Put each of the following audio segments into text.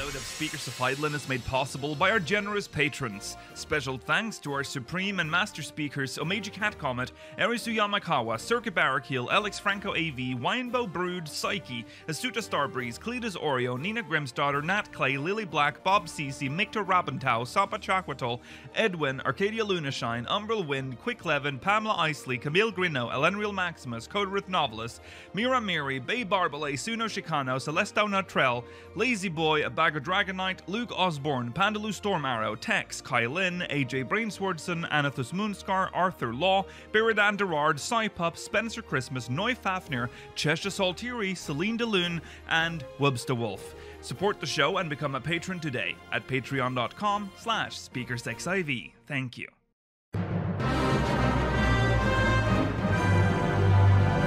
episode of Speakers of Eidolon is made possible by our generous patrons. Special thanks to our supreme and master speakers Omeji Cat Comet, Erisu Yamakawa, Circuit Barrakiel, Alex Franco AV, Winebow Brood, Psyche, Asuta Starbreeze, Cletus Oreo, Nina Grimsdaughter, Nat Clay, Lily Black, Bob Cece, Mictor Rabentau, Sapa Chakwatol, Edwin, Arcadia Lunashine, Umbral Wind, Quick Levin, Pamela Isley, Camille Grino, Elenriel Maximus, Coderith Novelist, Mira Miri, Bay Barbalay, Suno Chicano, Celestau Natrell, Lazy Boy, A Bag of Dragonite, Luke Osborne, Pandaloo Storm Arrow, Tex, Kylin, AJ Brainswordson, Anathus Moonscar, Arthur Law, Biridan Derard, Psypup, Spencer Christmas, Noy Fafnir, Cheshire Saltiri, Celine DeLune, and Wubsta Wolf. Support the show and become a patron today at patreon.com/SpeakersXIV. Thank you.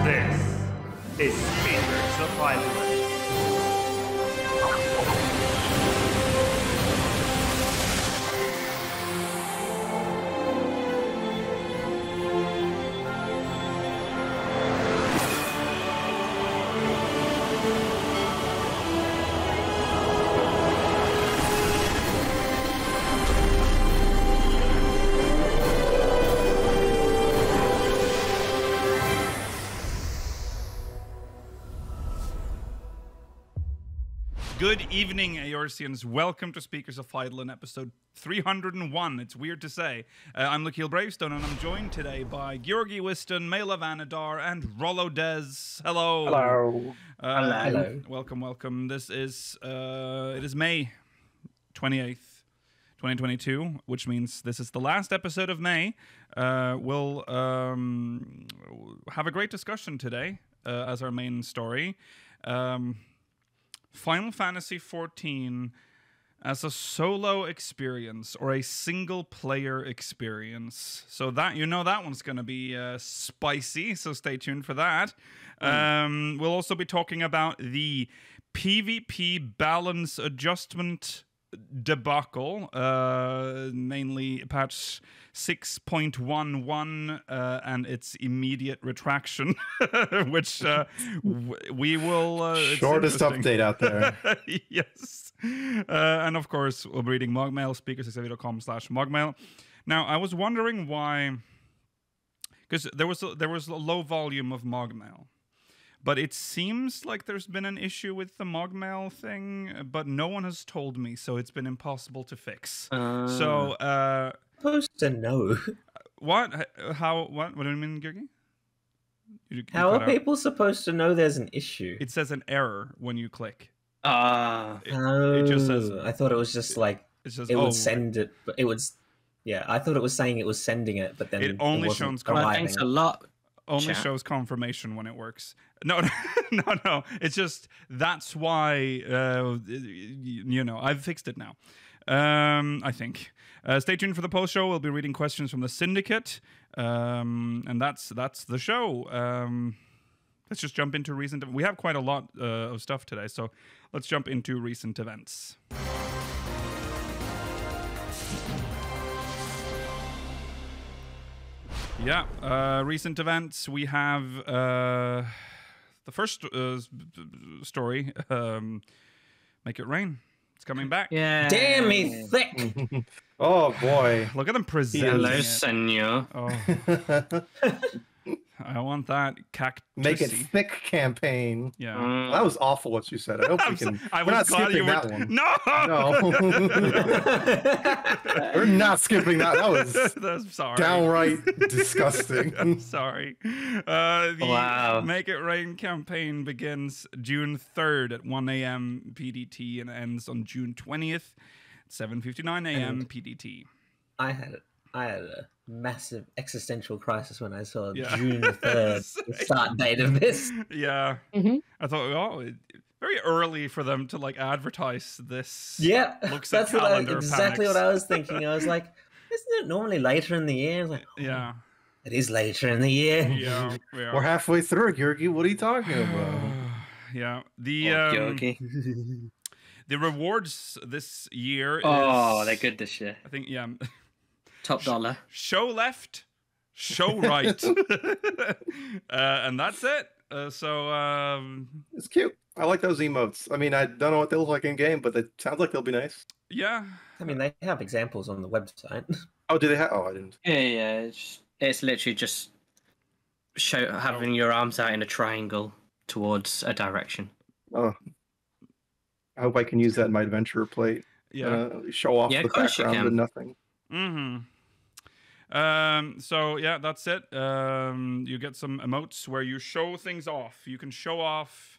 This is Speakers of Eidolon. Good evening, Eorzeans. Welcome to Speakers of Eidolon, episode 301. It's weird to say. I'm Lakeel Bravestone, and I'm joined today by Georgi Wiston, Mela Vanadar, and Rollo Des. Hello. Hello. Hello. Welcome. This is it is May 28th, 2022, which means this is the last episode of May. We'll have a great discussion today as our main story. Final Fantasy XIV as a solo experience or a single player experience. So that that one's going to be spicy, so stay tuned for that. We'll also be talking about the PvP balance adjustment debacle, mainly patch 6.11 and its immediate retraction, which we will... Shortest update out there. Yes. And of course, we'll be reading Mogmail, speakersxv.com/Mogmail. Now, I was wondering why... Because there was a low volume of Mogmail. But it seems like there's been an issue with the Mogmail thing, but no one has told me, so it's been impossible to fix. Supposed to know. What? How? What do you mean, Georgi? How are people supposed to know there's an issue? It says an error when you click. It just says. I thought it was just like it would send it, but it would. Yeah, I thought it was saying it was sending it, but then it only shows. Thanks a lot. Only shows confirmation when it works. No. It's just that's why I've fixed it now. I think. Stay tuned for the post show. We'll be reading questions from the Syndicate, and that's the show. Let's just jump into recent. We have quite a lot of stuff today, so let's jump into recent events. Yeah, recent events. We have the first story, Make It Rain. It's coming back. Yeah. Damn me thick. Oh boy. Look at them presenting Hello, it. senor. Oh. I want that cactusy. Make it thick campaign. Yeah. That was awful what you said. I hope we can. I We're not was glad skipping you were... that one. No. We're not skipping that. That was I'm sorry. downright disgusting. I'm sorry. The Wow. Make It Rain campaign begins June 3rd at 1 a.m. PDT and ends on June 20th at 7:59 a.m. PDT. I had a massive existential crisis when I saw Yeah. June 3rd, the start date of this. Yeah. I thought, very early for them to like advertise this. Yeah, Looks at that's calendar, exactly panics. what I was thinking. I was like, isn't it normally later in the year? I was like, Yeah. it is later in the year. Yeah. We're halfway through, Georgi. What are you talking about? Yeah. Okay. The rewards this year is... Oh, they're good this year. I think, yeah. Top dollar. Show left, show right. And that's it. It's cute. I like those emotes. I mean, I don't know what they look like in game, but it sounds like they'll be nice. Yeah. I mean, they have examples on the website. Oh, do they have? Oh, I didn't. Yeah. It's literally just having your arms out in a triangle towards a direction. Oh, I hope I can use that in my adventurer plate. Yeah. Show off Yeah, the of course you background can. and nothing. So yeah, that's it. You get some emotes where you show things off. You can show off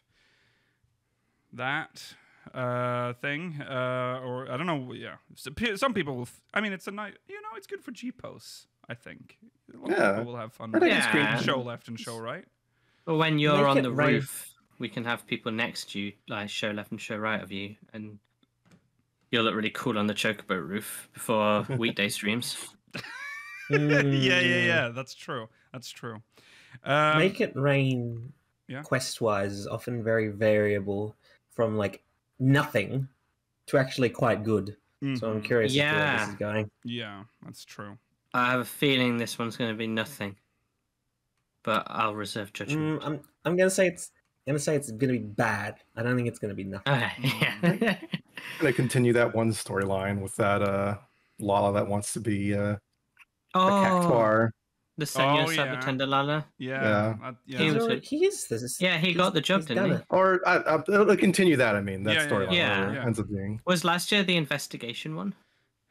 that thing, or I don't know. Yeah, some people will. I mean, it's a nice. It's good for G posts. I think. A lot of people will have fun. I With think it. it's great. Yeah. Show left and show right. But when you're Make on it the rain. roof, we can have people next to you, like show left and show right of you, and you'll look really cool on the Chocobo roof before weekday streams. Yeah. That's true. Make it rain. Yeah. Quest-wise is often very variable from like nothing to actually quite good. So I'm curious as to where this is going. Yeah, that's true. I have a feeling this one's going to be nothing, but I'll reserve judgment. I'm gonna say it's gonna be bad. I don't think it's gonna be nothing. Okay, yeah. They continue that one storyline with that Lala that wants to be a cactuar. The Senor yeah. Sabatenda Lala. Yeah. He was good. He is this. Yeah, he got the job, he's didn't done he? it. Or they'll continue that. I mean, that Yeah, storyline yeah. whatever it ends up being. Was last year the investigation one?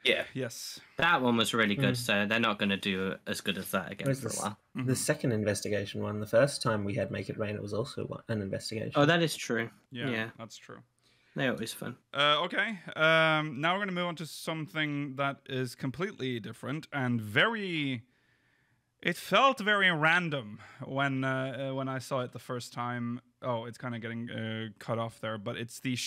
Yeah. Yes. That one was really good, so they're not going to do as good as that again Where's for a this? while. The second investigation one. The first time we had Make It Rain, it was also an investigation. Oh, that is true. Yeah, Yeah. that's true. They're always fun. Okay. Now we're going to move on to something that is completely different and very. It felt very random when I saw it the first time. Oh, it's kind of getting cut off there, but it's the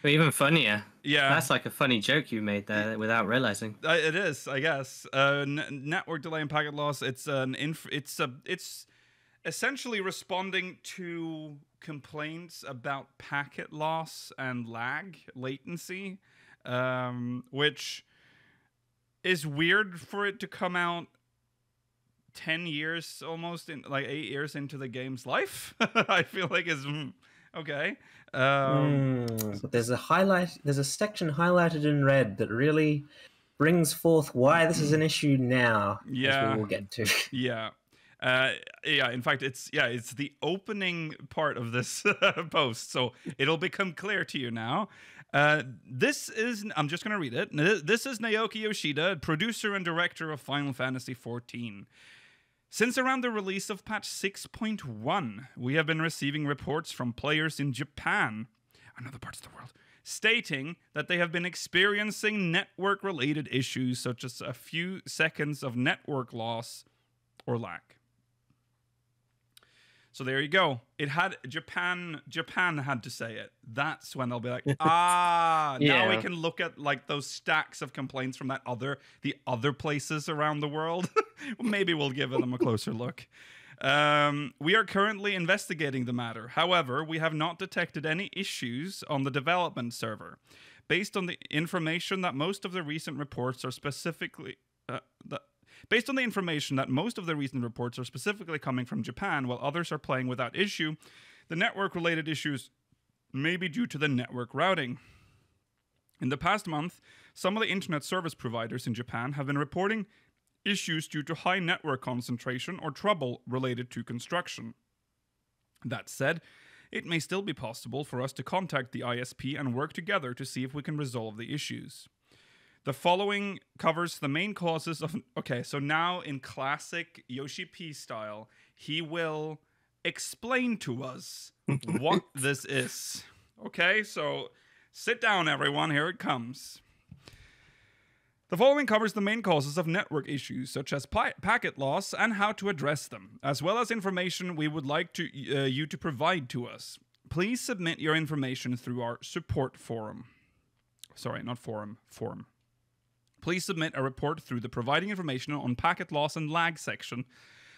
But even funnier. Yeah. That's like a funny joke you made there without realizing. It is, I guess. Network delay and packet loss. It's it's essentially responding to complaints about packet loss and lag latency, which is weird for it to come out 10 years almost in like 8 years into the game's life. I feel like it's okay. But there's a section highlighted in red that really brings forth why this is an issue now. Yeah. As we will get to. Yeah. In fact, it's the opening part of this post, so it'll become clear to you now. I'm just going to read it. This is Naoki Yoshida, producer and director of Final Fantasy XIV. Since around the release of patch 6.1, we have been receiving reports from players in Japan and other parts of the world stating that they have been experiencing network-related issues such as a few seconds of network loss or lag. So there you go. It had Japan had to say it. That's when they'll be like, now we can look at like those stacks of complaints from the other places around the world. Maybe we'll give them a closer look. We are currently investigating the matter. However, we have not detected any issues on the development server. Based on the information that most of the recent reports are specifically coming from Japan, while others are playing without issue, the network-related issues may be due to the network routing. In the past month, some of the internet service providers in Japan have been reporting issues due to high network concentration or trouble related to construction. That said, it may still be possible for us to contact the ISP and work together to see if we can resolve the issues. The following covers the main causes of... Okay, so now in classic Yoshi-P style, he will explain to us what this is. Okay, so sit down, everyone. Here it comes. The following covers the main causes of network issues, such as packet loss and how to address them, as well as information we would like you to provide to us. Please submit your information through our support forum. Sorry, not forum, form. Please submit a report through the Providing Information on Packet Loss and Lag section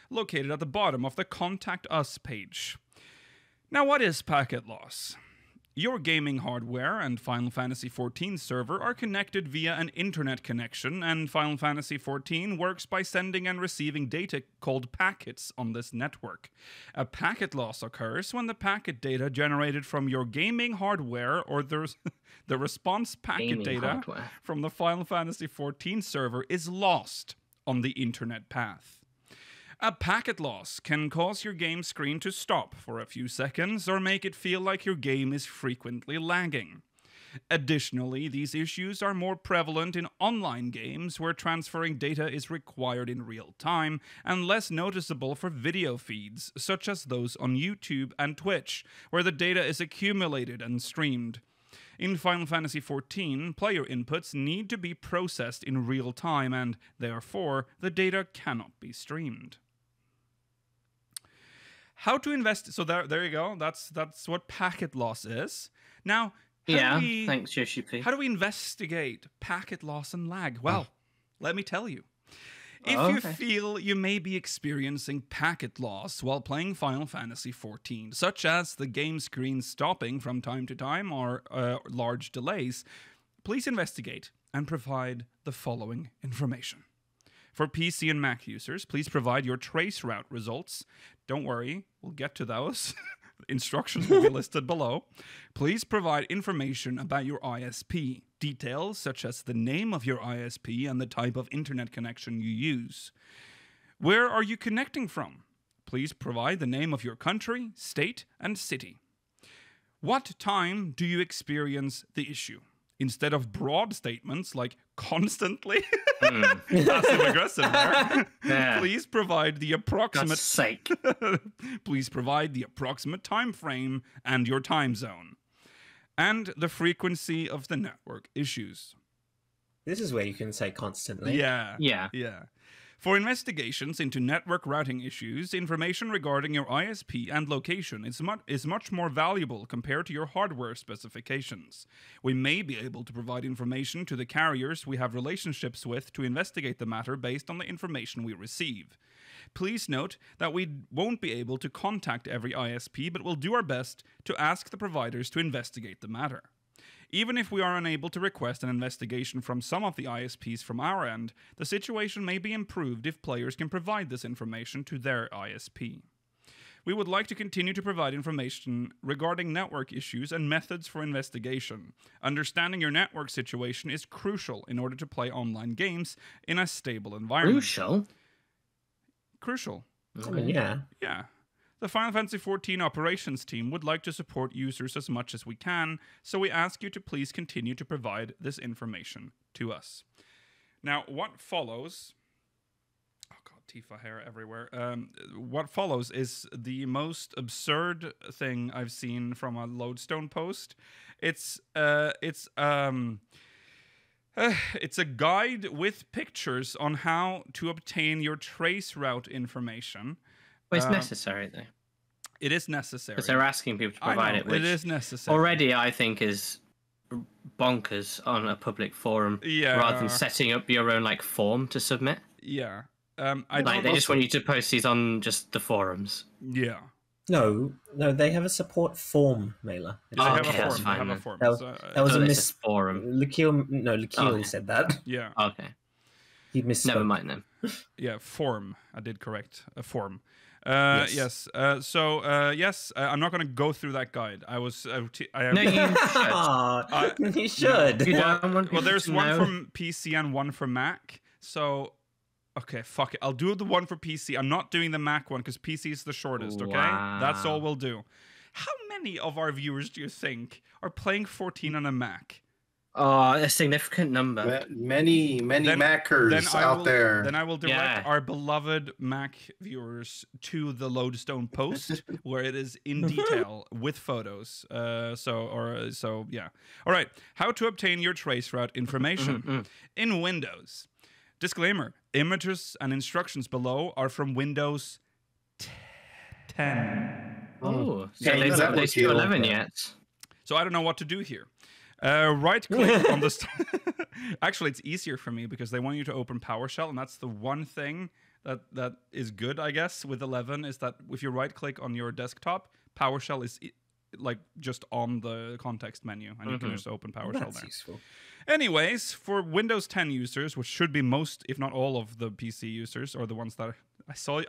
located at the bottom of the Contact Us page. Now, what is packet loss? Your gaming hardware and Final Fantasy XIV server are connected via an internet connection, and Final Fantasy XIV works by sending and receiving data called packets on this network. A packet loss occurs when the packet data generated from your gaming hardware or the response packet Gaming data hardware. from the Final Fantasy XIV server is lost on the internet path. A packet loss can cause your game screen to stop for a few seconds or make it feel like your game is frequently lagging. Additionally, these issues are more prevalent in online games where transferring data is required in real time and less noticeable for video feeds, such as those on YouTube and Twitch, where the data is accumulated and streamed. In Final Fantasy XIV, player inputs need to be processed in real time and, therefore, the data cannot be streamed. How to invest? So there you go. That's what packet loss is. Now, Thanks, Yoshi-P. how do we investigate packet loss and lag? Well, let me tell you. If you feel you may be experiencing packet loss while playing Final Fantasy XIV, such as the game screen stopping from time to time or large delays, please investigate and provide the following information. For PC and Mac users, please provide your traceroute results. Don't worry, we'll get to those. Instructions will be listed below. Please provide information about your ISP, details such as the name of your ISP and the type of internet connection you use. Where are you connecting from? Please provide the name of your country, state, and city. What time do you experience the issue? Instead of broad statements like constantly, passive aggressive there, Yeah. please provide the approximate God's sake. Please provide the approximate time frame and your time zone, and the frequency of the network issues. This is where you can say constantly. Yeah. Yeah. For investigations into network routing issues, information regarding your ISP and location is much more valuable compared to your hardware specifications. We may be able to provide information to the carriers we have relationships with to investigate the matter based on the information we receive. Please note that we won't be able to contact every ISP, but we'll do our best to ask the providers to investigate the matter. Even if we are unable to request an investigation from some of the ISPs from our end, the situation may be improved if players can provide this information to their ISP. We would like to continue to provide information regarding network issues and methods for investigation. Understanding your network situation is crucial in order to play online games in a stable environment. Crucial. I mean, yeah. Yeah. The Final Fantasy XIV operations team would like to support users as much as we can, so we ask you to please continue to provide this information to us. Now, what follows... Oh god, Tifa hair everywhere. What follows is the most absurd thing I've seen from a Lodestone post. It's a guide with pictures on how to obtain your traceroute information. Well, it's necessary, though. It is necessary. Because they're asking people to provide it, which it is necessary. already I think is bonkers on a public forum, rather than setting up your own like form to submit. Yeah. They just want you to post these on just the forums. Yeah. No, they have a support form, Mela. They have okay, a that's form. fine. They have a form. That was a miss forum. Lakil said that. Yeah. Okay. He missed. Never mind then. Yeah, form. I did correct. A form. Yes. Yes. I'm not going to go through that guide. No, you should. You should. You don't want Well, there's to one know. for PC and one for Mac. So, okay, fuck it. I'll do the one for PC. I'm not doing the Mac one because PC is the shortest, okay? Wow. That's all we'll do. How many of our viewers do you think are playing 14 on a Mac? Oh, a significant number. Many Mackers out there. Then I will direct our beloved Mac viewers to the Lodestone post where it is in detail with photos. Yeah. All right. How to obtain your traceroute information in Windows. Disclaimer: images and instructions below are from Windows 10. Oh, so Yeah, they've that not released would 11 feel- yet. So I don't know what to do here. Right click on the... Actually, it's easier for me because they want you to open PowerShell, and that's the one thing that is good, I guess, with 11, is that if you right click on your desktop, PowerShell is like just on the context menu, and you can just open PowerShell That's there. useful. Anyways, for Windows 10 users, which should be most, if not all, of the PC users, or the ones that I saw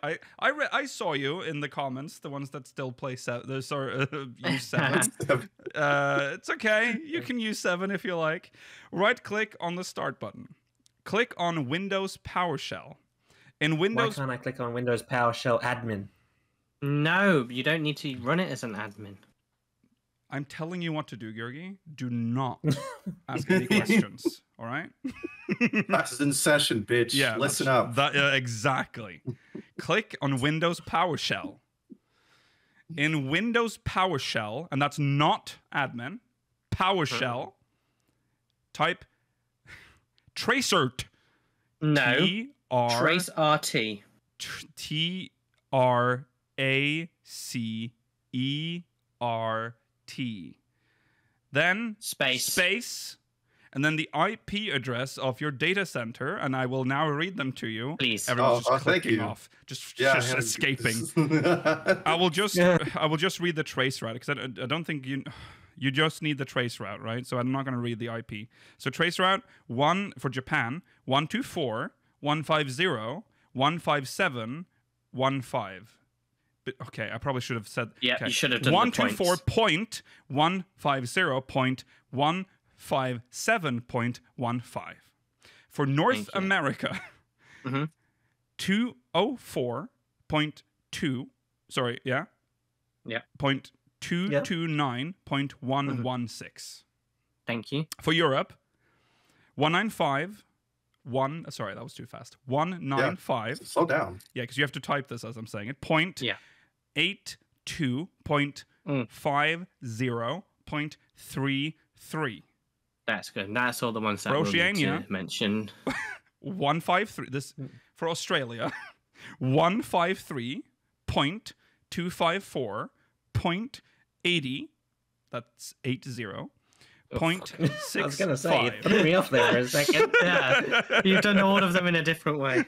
you in the comments, the ones that still play use 7. It's okay. You can use 7 if you like. Right-click on the Start button. Click on Windows PowerShell. In Windows, Why can't I click on Windows PowerShell admin? No, you don't need to run it as an admin. I'm telling you what to do, Georgi. Do not ask any questions. All right? That's in session, bitch. Yeah, Listen up. Exactly. Click on Windows PowerShell. In Windows PowerShell, and that's not admin, PowerShell, type tracert. No. Trace RT. TRACERT. Then space, and then the IP address of your data center, and I will now read them to you. Please. Everyone's just thank clicking you. off, just escaping. I will just read the trace route, because I don't think you just need the trace route, right? So I'm not going to read the IP. So trace route 1 for Japan, 124.150.157.15. But okay, I probably should have said. Yeah, okay. you should have done 124.150.157.15. For North America, 204.2. Sorry, yeah. Yeah. 229.116. Thank you. For Europe, 195. Sorry, that was too fast. 195. Yeah, slow down. Yeah, because you have to type this as I'm saying it. Point. Yeah. 82.50.33. That's good. That's all the ones that we'll need to mention. 153. This for Australia. 153.254.80. That's 80. Point 6. I was going to say, you threw me off there for a second. Yeah, you've done all of them in a different way.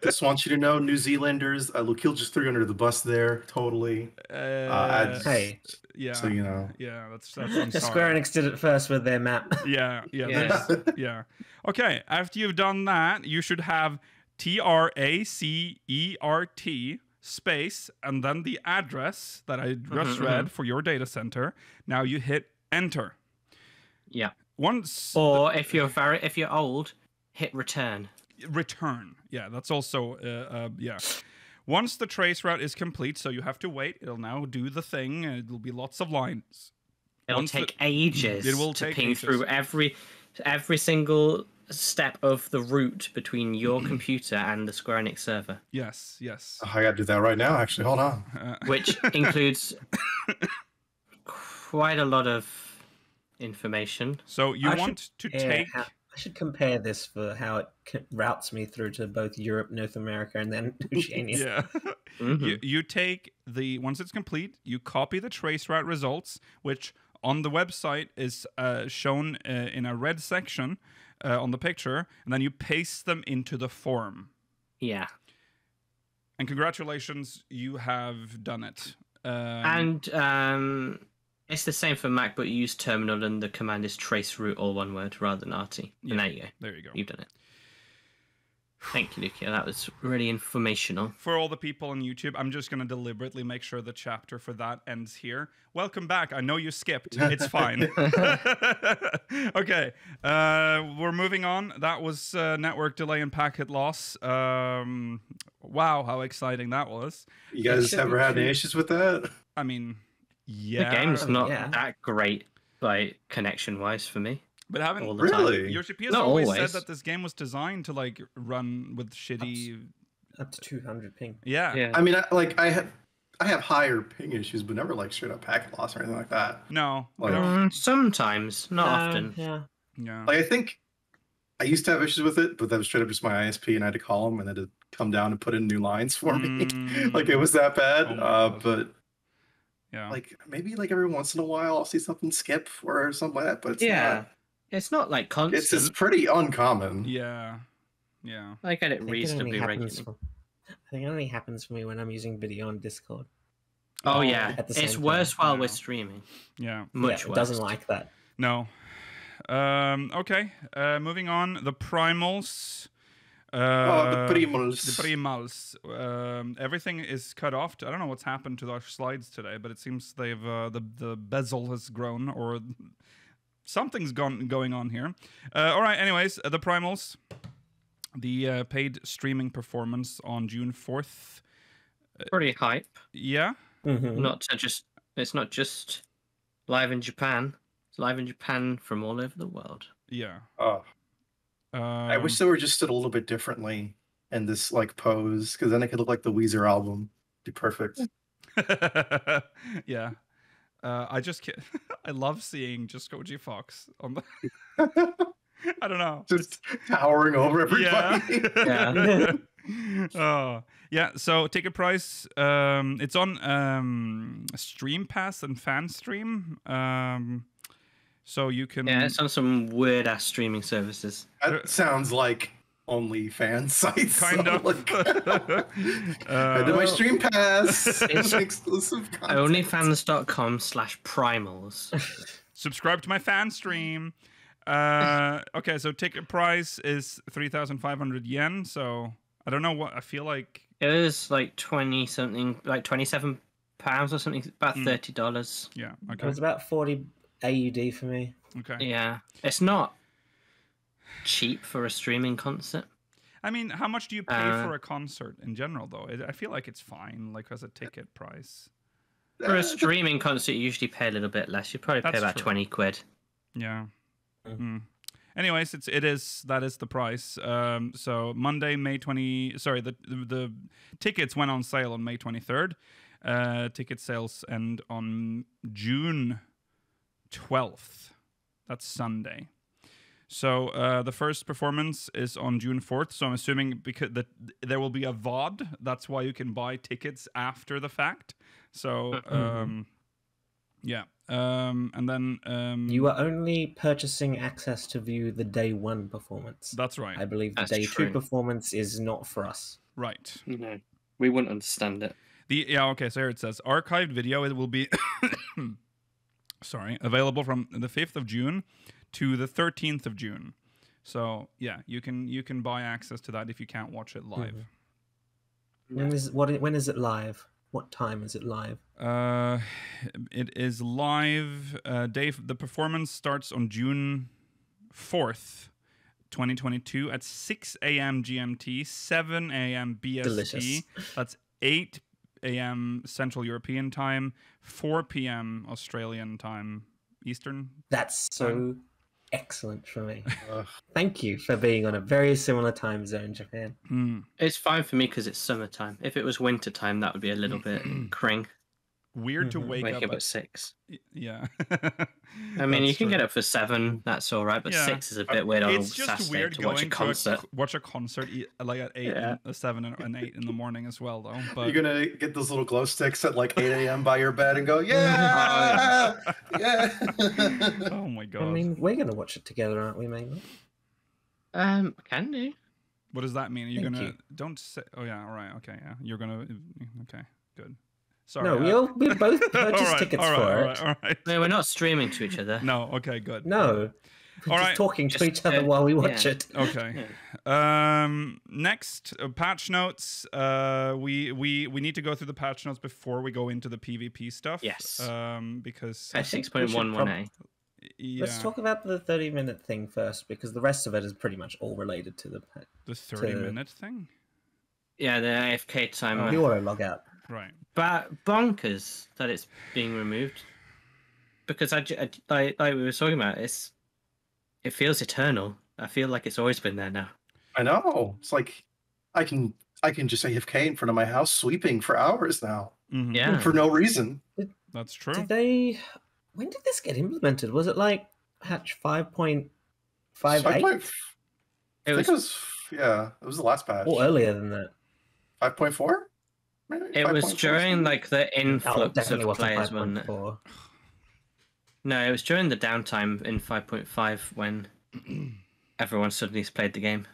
Just want you to know, New Zealanders, Lukil just threw you under the bus there, totally. Hey. Yeah. So, you know. Yeah, that's I'm sorry. Square Enix did it first with their map. Yeah. Yeah. Yeah. Okay, after you've done that, you should have TRACERT space, and then the address that I just read for your data center. Now you hit enter. Yeah. Or if you're old, hit return. Return. Yeah, that's also yeah. Once the trace route is complete, so you have to wait. It'll now do the thing, and it'll be lots of lines. It'll take ages. It will to take ping ages. through every single step of the route between your computer and the Square Enix server. Yes. Oh, I gotta do that right now, actually. Hold on. Which includes quite a lot of information. So you want to take... I should compare this for how it routes me through to both Europe, North America, and then Oceania. Yeah. You take the... Once it's complete, you copy the trace route results, which on the website is shown in a red section on the picture, and then you paste them into the form. Yeah. And congratulations, you have done it. It's the same for Mac, but you use terminal and the command is trace route, all one word, rather than RT. Yeah, and there you go. There you go. You've done it. Thank you, Lucia. That was really informational. For all the people on YouTube, I'm just going to deliberately make sure the chapter for that ends here. Welcome back. I know you skipped. It's fine. Okay. We're moving on. That was network delay and packet loss. Wow, how exciting that was. You guys ever had any issues with that? I mean... Yeah, the game's not that great, like connection-wise for me. But haven't all the time. Yoshi-P has always said that this game was designed to like run with shitty up to 200 ping. Yeah. I mean, I have higher ping issues, but never like straight up packet loss or anything like that. No, like, sometimes, not often. Yeah. Like I think I used to have issues with it, but that was straight up just my ISP, and I had to call them, and they had to come down and put in new lines for me. Like it was that bad. But. Yeah. Like maybe like every once in a while I'll see something skip or something like that, but it's not like constant. It's pretty uncommon. Yeah. I get it reasonably regularly. I think it only happens for me when I'm using video on Discord. Oh yeah, At the same it's time. worse while we're Yeah. streaming. Yeah. Much It worse. doesn't like that. No. Okay. Moving on. The Primals. The The Primals. Primals. Everything is cut off. I don't know what's happened to our slides today, but it seems they've the bezel has grown or something's going on here. All right. Anyways, the Primals. The paid streaming performance on June 4th. Pretty hype. Yeah. It's not just live in Japan. It's live in Japan from all over the world. Yeah. Oh, I wish they were just stood a little bit differently in this like pose, because then it could look like the Weezer album. Be perfect. Yeah. I love seeing just Koji Fox on the. I don't know. Just towering over everybody. Yeah. Oh, yeah. So ticket price. It's on Stream Pass and Fan Stream. So you can. Yeah, it's on some weird ass streaming services. That sounds like OnlyFans sites. Kind of. Like, I did my Stream Pass. It's exclusive content. Onlyfans.com/primals. Subscribe to my fan stream. Okay, so ticket price is 3,500 yen. So I don't know what I feel like. It was like 20 something, like £27 or something, about $30. Yeah. It Okay. was about 40 AUD for me. Okay. Yeah, it's not cheap for a streaming concert. I mean, how much do you pay for a concert in general, though? I feel like it's fine, like as a ticket price. For a streaming concert, you usually pay a little bit less. You probably pay That's about true. 20 quid. Yeah. Anyways, that is the price. So Monday, May 20. Sorry, the tickets went on sale on May 23rd. Ticket sales end on June 12th. That's Sunday. So the first performance is on June 4th. So I'm assuming because there will be a VOD. That's why you can buy tickets after the fact. So yeah. And then You are only purchasing access to view the day one performance. that's right. I believe the That's day true. two performance is not for us. Right. No, we wouldn't understand it. Okay, so here it says archived video. It will be available from the 5th of June to the 13th of June. So yeah, you can buy access to that if you can't watch it live. When is it live? What time is it live? It is live. The performance starts on June 4th, 2022 at 6 a.m. GMT, 7 a.m. BST. Delicious. That's 8 a.m. Central European time, 4 p.m. Australian time, Eastern. That's so excellent for me. Thank you for being on a very similar time zone, Japan. It's fine for me because it's summertime. If it was winter time, that would be a little bit cring. Weird to wake up at 6. Yeah. I mean, That's you can true. get up for 7. That's all right, but Yeah. 6 is a bit weird on a It's just Saturday weird to watch a going concert. to watch a concert like at 8, Yeah. 7, and 8 in the morning as well, though. But You're gonna get those little glow sticks at like 8 a.m. by your bed and go, yeah, yeah. oh my god, I mean, we're going to watch it together, aren't we, mainly? Can do. what does that mean? Are you Thank gonna you. don't say? Oh yeah, all right, okay, yeah. You're gonna okay, good. Sorry. No, we both purchased tickets for it. All right. No, we're not streaming to each other. No, okay, good. No, we're All just right. talking to Just, each other while we watch yeah. it. Okay. Next, patch notes. We need to go through the patch notes before we go into the PvP stuff. Yes. Because Patch think we should 6.11a. yeah, Let's talk about the 30-minute thing first, because the rest of it is pretty much all related to the the 30-minute thing. Yeah, the AFK timer. the auto log out. Right. But bonkers that it's being removed. Because like we were talking about, it feels eternal. I feel like it's always been there now. I know. It's like I can just AFK in front of my house sweeping for hours now Mhm. Yeah. for no reason. That's true. Did they? When did this get implemented? Was it like patch 5.58 I think It it was was yeah, it was the last patch. or earlier than that? 5.4? Maybe? it was 5.4 during something? like the Oh, it influx definitely of wasn't players, wasn't it? 5.4. No, it was during the downtime in 5.5 when everyone suddenly played the game.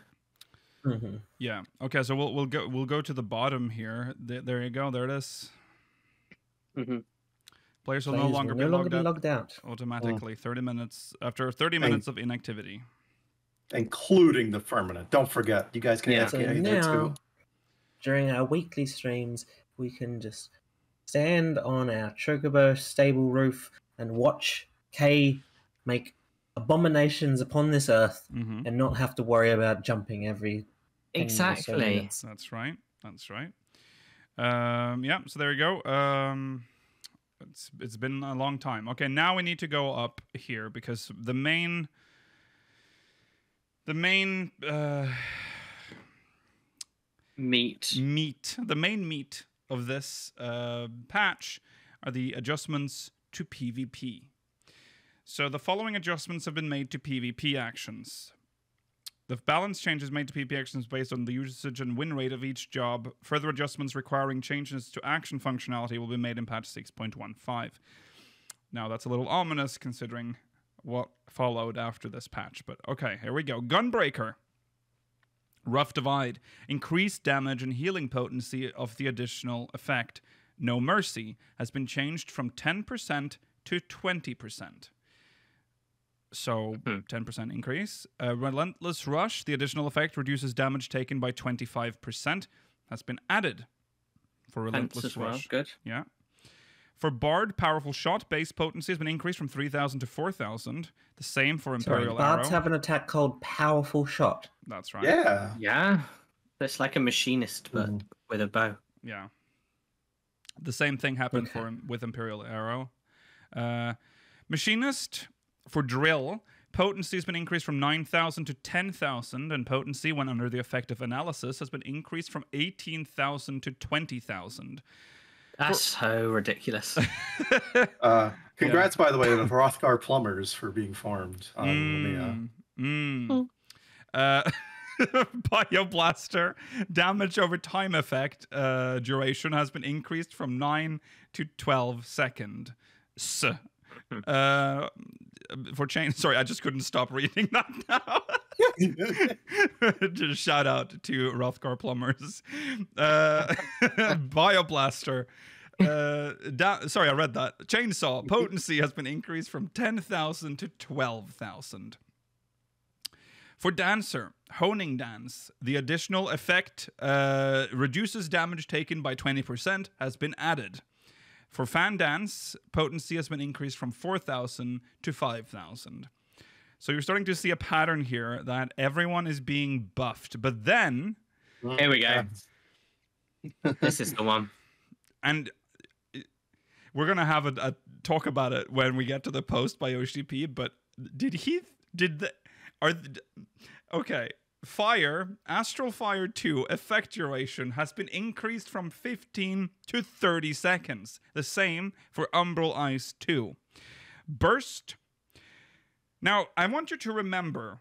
Mm-hmm. Yeah. Okay. So we'll go to the bottom here. There you go. There it is. Mm-hmm. Players will no longer be logged out automatically 30 minutes after 30 minutes of inactivity. Including the firmament. Don't forget, you guys can so AFK there too. now, during our weekly streams, we can just stand on our Chocobo stable roof and watch Kay make abominations upon this earth and not have to worry about jumping every 10 or so Exactly. minutes. That's right. That's right. Yeah, so there you go. It's been a long time. Okay, now we need to go up here because the main meat of this patch are the adjustments to PvP. So the following adjustments have been made to PvP actions. The balance changes made to PvP actions based on the usage and win rate of each job. Further adjustments requiring changes to action functionality will be made in patch 6.15. Now that's a little ominous considering what followed after this patch, but okay, here we go. Gunbreaker. Rough Divide. Increased damage and healing potency of the additional effect. No Mercy has been changed from 10% to 20%. So, 10% increase. Relentless Rush, the additional effect reduces damage taken by 25%. Has been added for Relentless Rush. Good. Yeah. For Bard, Powerful Shot, base potency has been increased from 3,000 to 4,000. The same for Imperial Arrow. Bards have an attack called Powerful Shot. That's right. Yeah. Yeah. It's like a machinist, but with a bow. Yeah. The same thing happened with Imperial Arrow. Machinist, for Drill, potency has been increased from 9,000 to 10,000, and potency, when under the effect of analysis, has been increased from 18,000 to 20,000. That's so ridiculous. Congrats, by the way, to the Hrothgar Plumbers for being formed on Bioblaster damage over time effect duration has been increased from 9 to 12 seconds. For change, sorry, I just couldn't stop reading that now. Just shout out to Hrothgar Plumbers. Bioblaster. Sorry, I read that. Chainsaw potency has been increased from 10,000 to 12,000. For Dancer, Honing Dance, the additional effect reduces damage taken by 20% has been added. For Fan Dance, potency has been increased from 4,000 to 5,000. So you're starting to see a pattern here that everyone is being buffed. But then... Here we go. This is the one. And we're going to have a talk about it when we get to the post by Yoshi-P, but okay. Fire, Astral Fire 2 effect duration has been increased from 15 to 30 seconds. The same for Umbral Ice 2. Burst. Now, I want you to remember,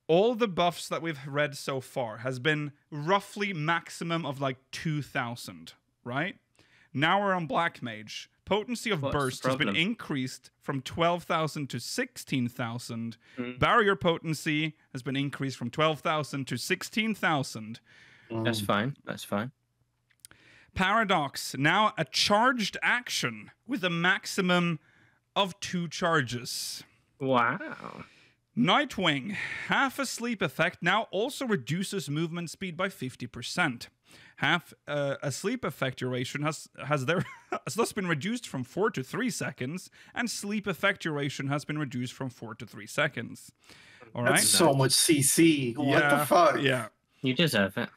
all the buffs that we've read so far has been roughly maximum of like 2,000, right? Now we're on Black Mage. Potency of Burst has been increased from 12,000 to 16,000. Barrier potency has been increased from 12,000 to 16,000. That's fine. That's fine. Paradox, now a charged action with a maximum of 2 charges. Wow. Nightwing, half a sleep effect now also reduces movement speed by 50%. Half a sleep effect duration has thus been reduced from 4 to 3 seconds, and sleep effect duration has been reduced from 4 to 3 seconds. All right. That's so much CC. What the fuck? Yeah. You deserve it.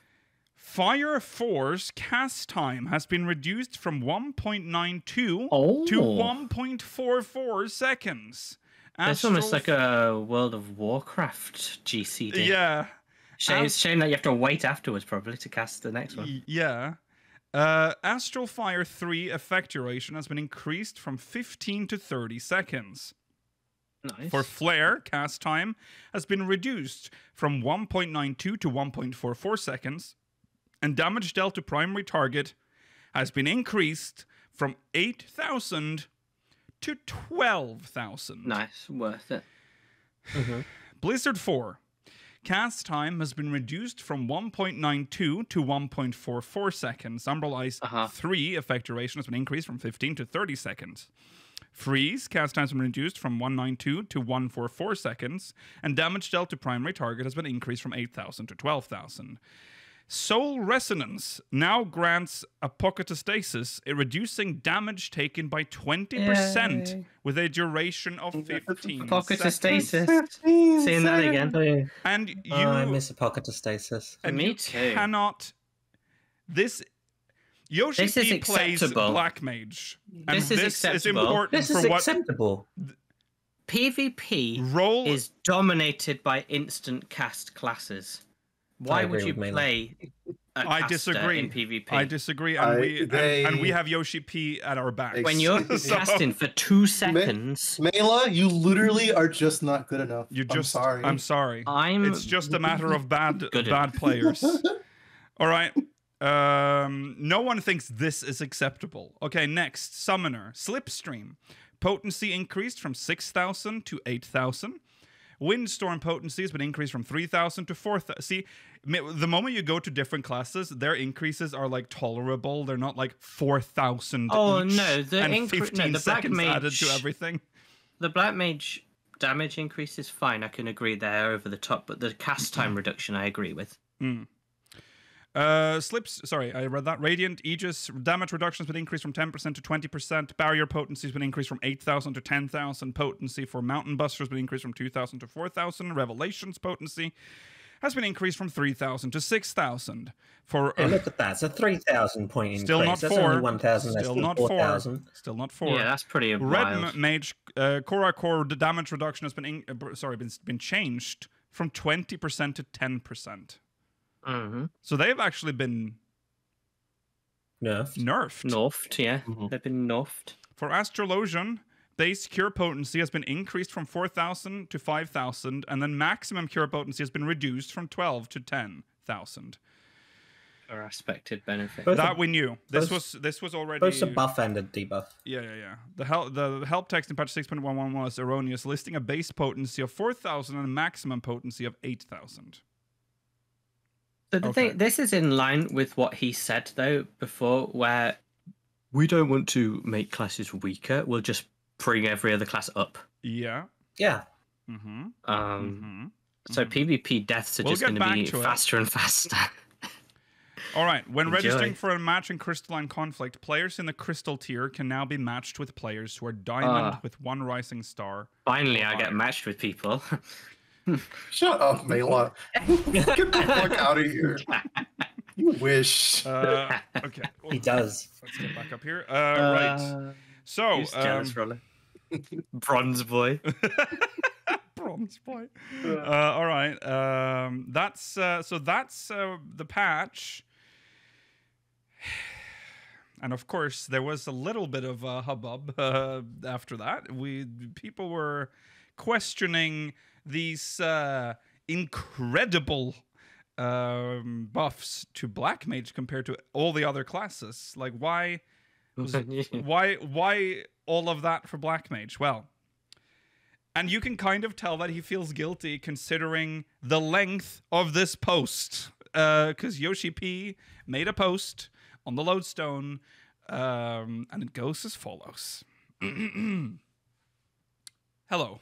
Fire Force cast time has been reduced from 1.92 to 1.44 seconds. That's almost like a World of Warcraft GCD. Yeah. Shame that you have to wait afterwards, probably, to cast the next one. Yeah. Astral Fire 3 effect duration has been increased from 15 to 30 seconds. Nice. For Flare, cast time has been reduced from 1.92 to 1.44 seconds. And damage dealt to primary target has been increased from 8,000 to 12,000. Nice. Worth it. Blizzard 4. Cast time has been reduced from 1.92 to 1.44 seconds. Umbral Ice 3 effect duration has been increased from 15 to 30 seconds. Freeze, cast time has been reduced from 192 to 144 seconds. And damage dealt to primary target has been increased from 8,000 to 12,000. Soul Resonance now grants a Pocketostasis, reducing damage taken by 20% with a duration of 15 Pocketostasis. Seeing that again. And you... I miss a Pocketostasis. And Me you too. cannot... Yoshi-P plays acceptable. Black Mage. And This is acceptable. important This for is what... acceptable. PvP is dominated by instant cast classes. Why would you play a I caster disagree. in PvP? I disagree, and we have Yoshi-P at our back. When you're casting for 2 seconds... Mela, you literally are just not good enough. I'm sorry. I'm sorry. It's just a matter of bad players. All right. No one thinks this is acceptable. Okay, next. Summoner. Slipstream. Potency increased from 6,000 to 8,000. Windstorm potency has been increased from 3,000 to 4,000. See, the moment you go to different classes, their increases are like tolerable. They're not like 4,000 Oh each no, and 15 the Black seconds Mage added to everything. The Black Mage damage increase is fine. I can agree there over the top, but the cast time reduction I agree with. Sorry, I read that. Radiant Aegis damage reduction has been increased from 10% to 20%. Barrier potency has been increased from 8,000 to 10,000. Potency for Mountain Buster has been increased from 2,000 to 4,000. Revelations potency has been increased from 3,000 to 6,000. For look at that. It's a 3,000 point increase. Still not That's 4. only 1,000 less Still than not 4,000. 4. Still not 4. Yeah, that's pretty Red wild. Mage Korra core damage reduction has been changed from 20% to 10%. So they've actually been nerfed. Nerfed, yeah. They've been nerfed. For Astrologian, base cure potency has been increased from 4,000 to 5,000, and then maximum cure potency has been reduced from 12 to 10,000. For expected benefit. That we knew. This was already both a buff and a debuff. Yeah. The help text in patch 6.11 was erroneous, listing a base potency of 4,000 and a maximum potency of 8,000. So the thing, this is in line with what he said though before, where we don't want to make classes weaker. We'll just bring every other class up. Yeah. So PvP deaths are just going to be faster and faster. All right. When registering for a match in Crystalline Conflict, players in the Crystal tier can now be matched with players who are Diamond with 1 rising star. Finally, I get matched with people. Shut up, Mela. Get the fuck out of here. You wish. Okay. He does. Let's get back up here. Right. So, jealous roller. Bronze boy. Bronze boy. All right. That's the patch. And of course, there was a little bit of a hubbub after that. People were questioning these incredible buffs to Black Mage compared to all the other classes. Like, why all of that for Black Mage? Well, and you can kind of tell that he feels guilty considering the length of this post. Because Yoshi-P made a post on the Lodestone, and it goes as follows. Hello.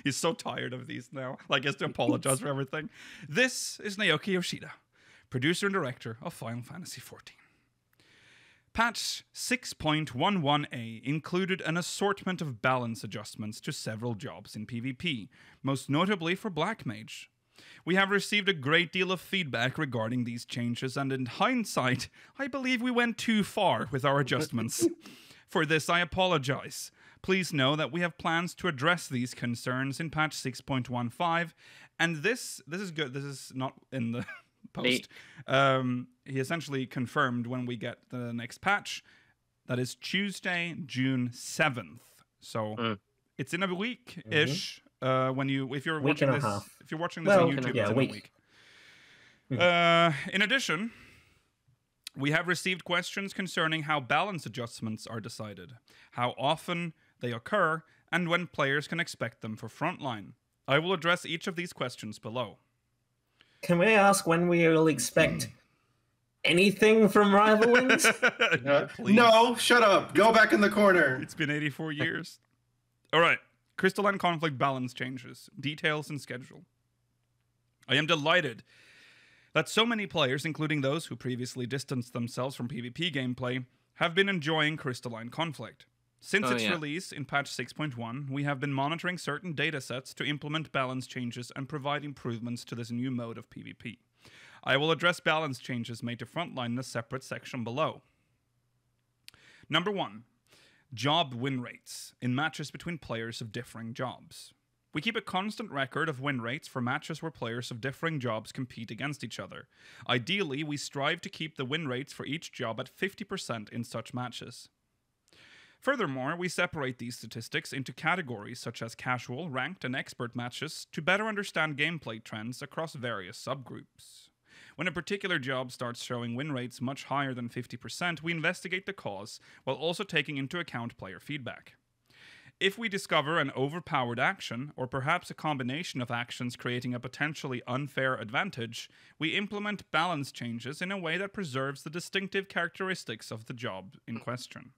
He's so tired of these now. Like, he has to apologize for everything. This is Naoki Yoshida, producer and director of Final Fantasy XIV. Patch 6.11a included an assortment of balance adjustments to several jobs in PvP, most notably for Black Mage. We have received a great deal of feedback regarding these changes, and in hindsight, I believe we went too far with our adjustments. For this, I apologize. Please know that we have plans to address these concerns in patch 6.15, and this is good. This is not in the post. He essentially confirmed when we get the next patch. That is Tuesday, June 7th. So it's in a week-ish. If you're watching this on YouTube, it's in a week. In addition, we have received questions concerning how balance adjustments are decided, how often they occur, and when players can expect them for Frontline. I will address each of these questions below. Can we ask when we will expect anything from Rival Wings? No, shut up. Go back in the corner. It's been 84 years. All right. Crystalline conflict balance changes. Details and schedule. I am delighted that so many players, including those who previously distanced themselves from PvP gameplay, have been enjoying Crystalline conflict. Since its release in patch 6.1, we have been monitoring certain datasets to implement balance changes and provide improvements to this new mode of PvP. I will address balance changes made to Frontline in a separate section below. Number 1. Job win rates in matches between players of differing jobs. We keep a constant record of win rates for matches where players of differing jobs compete against each other. Ideally, we strive to keep the win rates for each job at 50% in such matches. Furthermore, we separate these statistics into categories such as casual, ranked, and expert matches to better understand gameplay trends across various subgroups. When a particular job starts showing win rates much higher than 50%, we investigate the cause while also taking into account player feedback. If we discover an overpowered action, or perhaps a combination of actions creating a potentially unfair advantage, we implement balance changes in a way that preserves the distinctive characteristics of the job in question.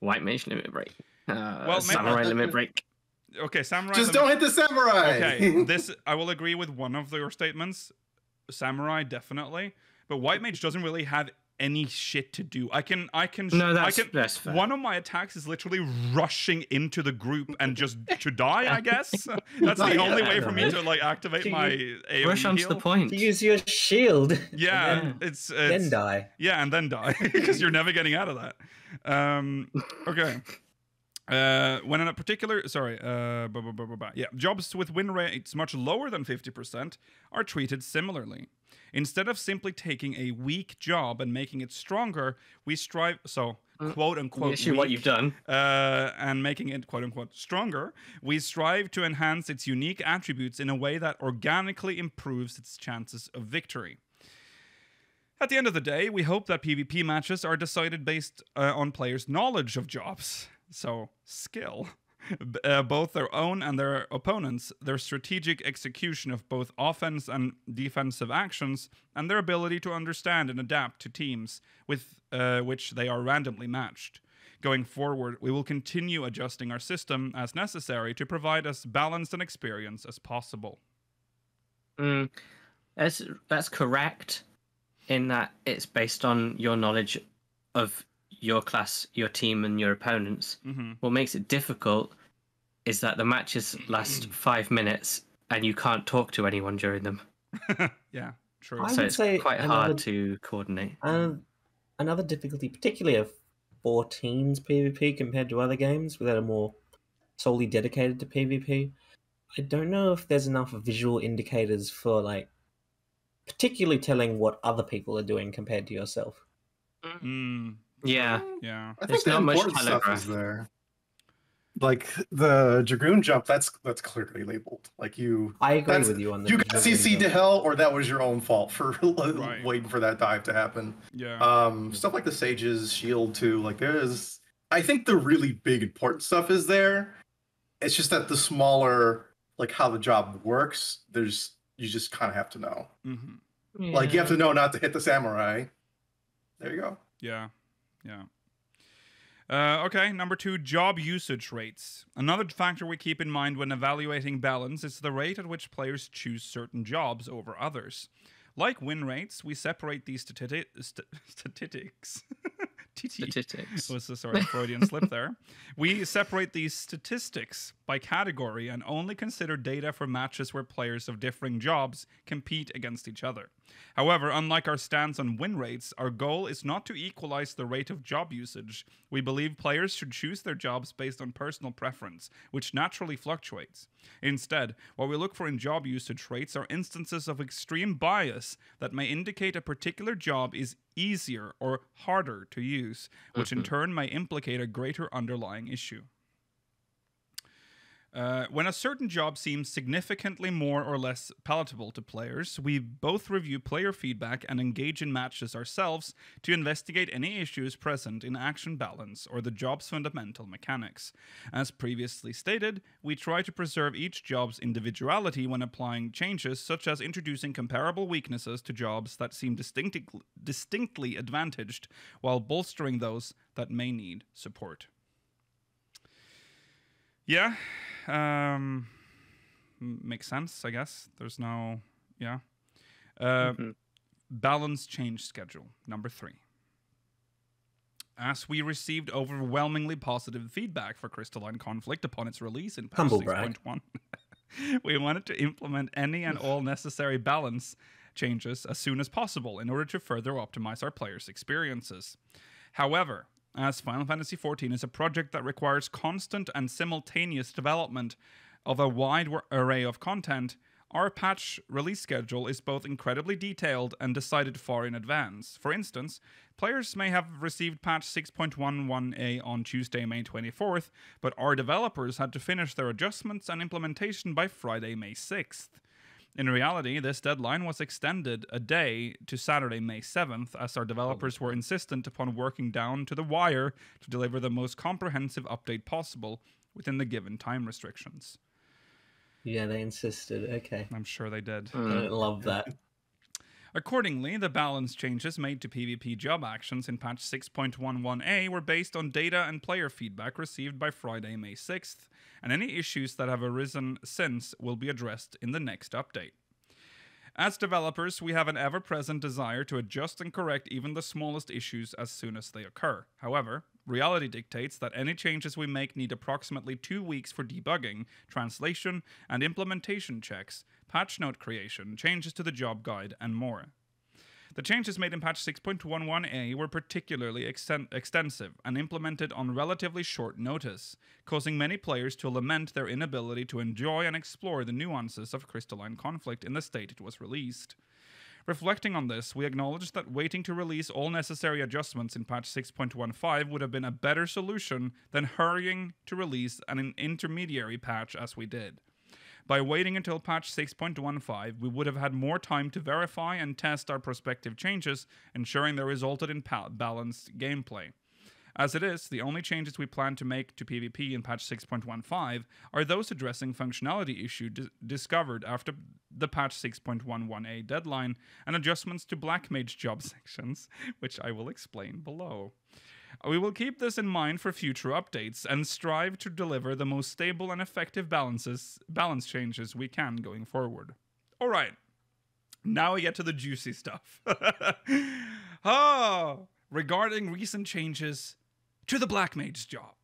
White Mage limit break. Well, Samurai limit break. Okay, Samurai. Just don't hit the Samurai! Okay, this, I will agree with one of your statements. Samurai, definitely. But White Mage doesn't really have any shit to do. That's fair. One of my attacks is literally rushing into the group and just to die, I guess. That's the only way for me to like activate my AoE rush onto heal. the point. Use your shield. Yeah, it's then die. Yeah, and then die because you're never getting out of that. Okay. When in a particular, jobs with win rates much lower than 50% are treated similarly. Instead of simply taking a weak job and making it stronger, we strive, quote unquote, weak, what you've done, and making it quote unquote stronger, we strive to enhance its unique attributes in a way that organically improves its chances of victory. At the end of the day, we hope that PvP matches are decided based on players' knowledge of jobs. So, skill. Both their own and their opponents, their strategic execution of both offense and defensive actions, and their ability to understand and adapt to teams with which they are randomly matched. Going forward, we will continue adjusting our system as necessary to provide as balanced an experience as possible. That's correct in that it's based on your knowledge of your class, your team, and your opponents. Mm-hmm. What makes it difficult is that the matches last 5 minutes and you can't talk to anyone during them. Yeah, true. So it's quite hard to coordinate. Another difficulty, particularly of 14's PvP compared to other games that are more solely dedicated to PvP, I don't know if there's enough visual indicators for, like, particularly telling what other people are doing compared to yourself. Yeah. I think the important stuff is there. Like the Dragoon jump, that's clearly labeled. Like I agree with you on that. You got CC'd to hell, or that was your own fault for waiting for that dive to happen. Yeah. Stuff like the Sage's shield too. Like I think the really big important stuff is there. It's just that the smaller, like how the job works, you just kind of have to know. Mm-hmm. Yeah. Like you have to know not to hit the Samurai. There you go. Yeah. Okay, number 2, job usage rates. Another factor we keep in mind when evaluating balance is the rate at which players choose certain jobs over others. Like win rates, we separate these statistics. Sorry, Freudian slip there. We separate these statistics by category and only consider data for matches where players of differing jobs compete against each other. However, unlike our stance on win rates, our goal is not to equalize the rate of job usage. We believe players should choose their jobs based on personal preference, which naturally fluctuates. Instead, what we look for in job usage rates are instances of extreme bias that may indicate a particular job is easier or harder to use, which in turn may implicate a greater underlying issue. When a certain job seems significantly more or less palatable to players, we both review player feedback and engage in matches ourselves to investigate any issues present in action balance or the job's fundamental mechanics. As previously stated, we try to preserve each job's individuality when applying changes, such as introducing comparable weaknesses to jobs that seem distinctly advantaged, while bolstering those that may need support. Yeah, makes sense, I guess. There's no, yeah. Balance change schedule, number 3. As we received overwhelmingly positive feedback for Crystalline Conflict upon its release in patch 6.1, we wanted to implement any and all necessary balance changes as soon as possible in order to further optimize our players' experiences. However, as Final Fantasy XIV is a project that requires constant and simultaneous development of a wide array of content, our patch release schedule is both incredibly detailed and decided far in advance. For instance, players may have received patch 6.11a on Tuesday, May 24th, but our developers had to finish their adjustments and implementation by Friday, May 6th. In reality, this deadline was extended a day to Saturday, May 7th, as our developers were insistent upon working down to the wire to deliver the most comprehensive update possible within the given time restrictions. Yeah, they insisted. Okay. I'm sure they did. I love that. Accordingly, the balance changes made to PvP job actions in patch 6.11a were based on data and player feedback received by Friday, May 6th, and any issues that have arisen since will be addressed in the next update. As developers, we have an ever-present desire to adjust and correct even the smallest issues as soon as they occur. However, reality dictates that any changes we make need approximately 2 weeks for debugging, translation, and implementation checks, patch note creation, changes to the job guide, and more. The changes made in patch 6.11a were particularly extensive and implemented on relatively short notice, causing many players to lament their inability to enjoy and explore the nuances of Crystalline Conflict in the state it was released. Reflecting on this, we acknowledge that waiting to release all necessary adjustments in patch 6.15 would have been a better solution than hurrying to release an intermediary patch as we did. By waiting until patch 6.15, we would have had more time to verify and test our prospective changes, ensuring they resulted in balanced gameplay. As it is, the only changes we plan to make to PvP in patch 6.15 are those addressing functionality issues discovered after the patch 6.11a deadline and adjustments to Black Mage job sections, which I will explain below. We will keep this in mind for future updates and strive to deliver the most stable and effective balance changes we can going forward. All right, now we get to the juicy stuff. Regarding recent changes to the Black Mage job.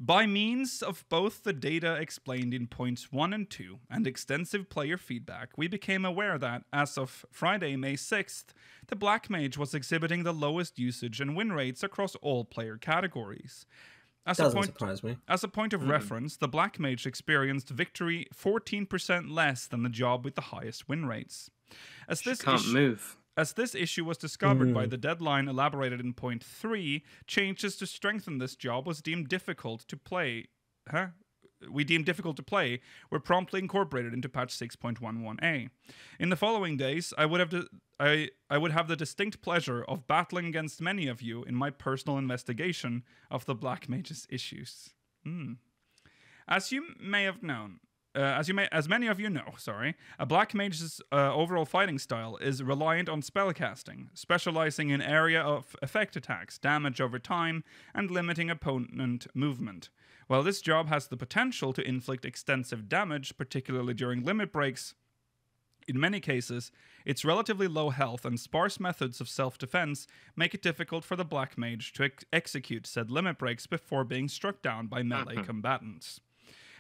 By means of both the data explained in points 1 and 2 and extensive player feedback, we became aware that, as of Friday, May 6th, the Black Mage was exhibiting the lowest usage and win rates across all player categories. Doesn't surprise me. As a point of reference, the Black Mage experienced victory 14% less than the job with the highest win rates. As this issue was discovered by the deadline elaborated in point 3, changes to strengthen this job was deemed difficult to play. Were promptly incorporated into patch 6.11a. In the following days, I would have the distinct pleasure of battling against many of you in my personal investigation of the Black Mage's issues. As many of you know, a Black Mage's overall fighting style is reliant on spellcasting, specializing in area of effect attacks, damage over time, and limiting opponent movement. While this job has the potential to inflict extensive damage, particularly during limit breaks, in many cases, its relatively low health and sparse methods of self-defense make it difficult for the Black Mage to execute said limit breaks before being struck down by melee combatants.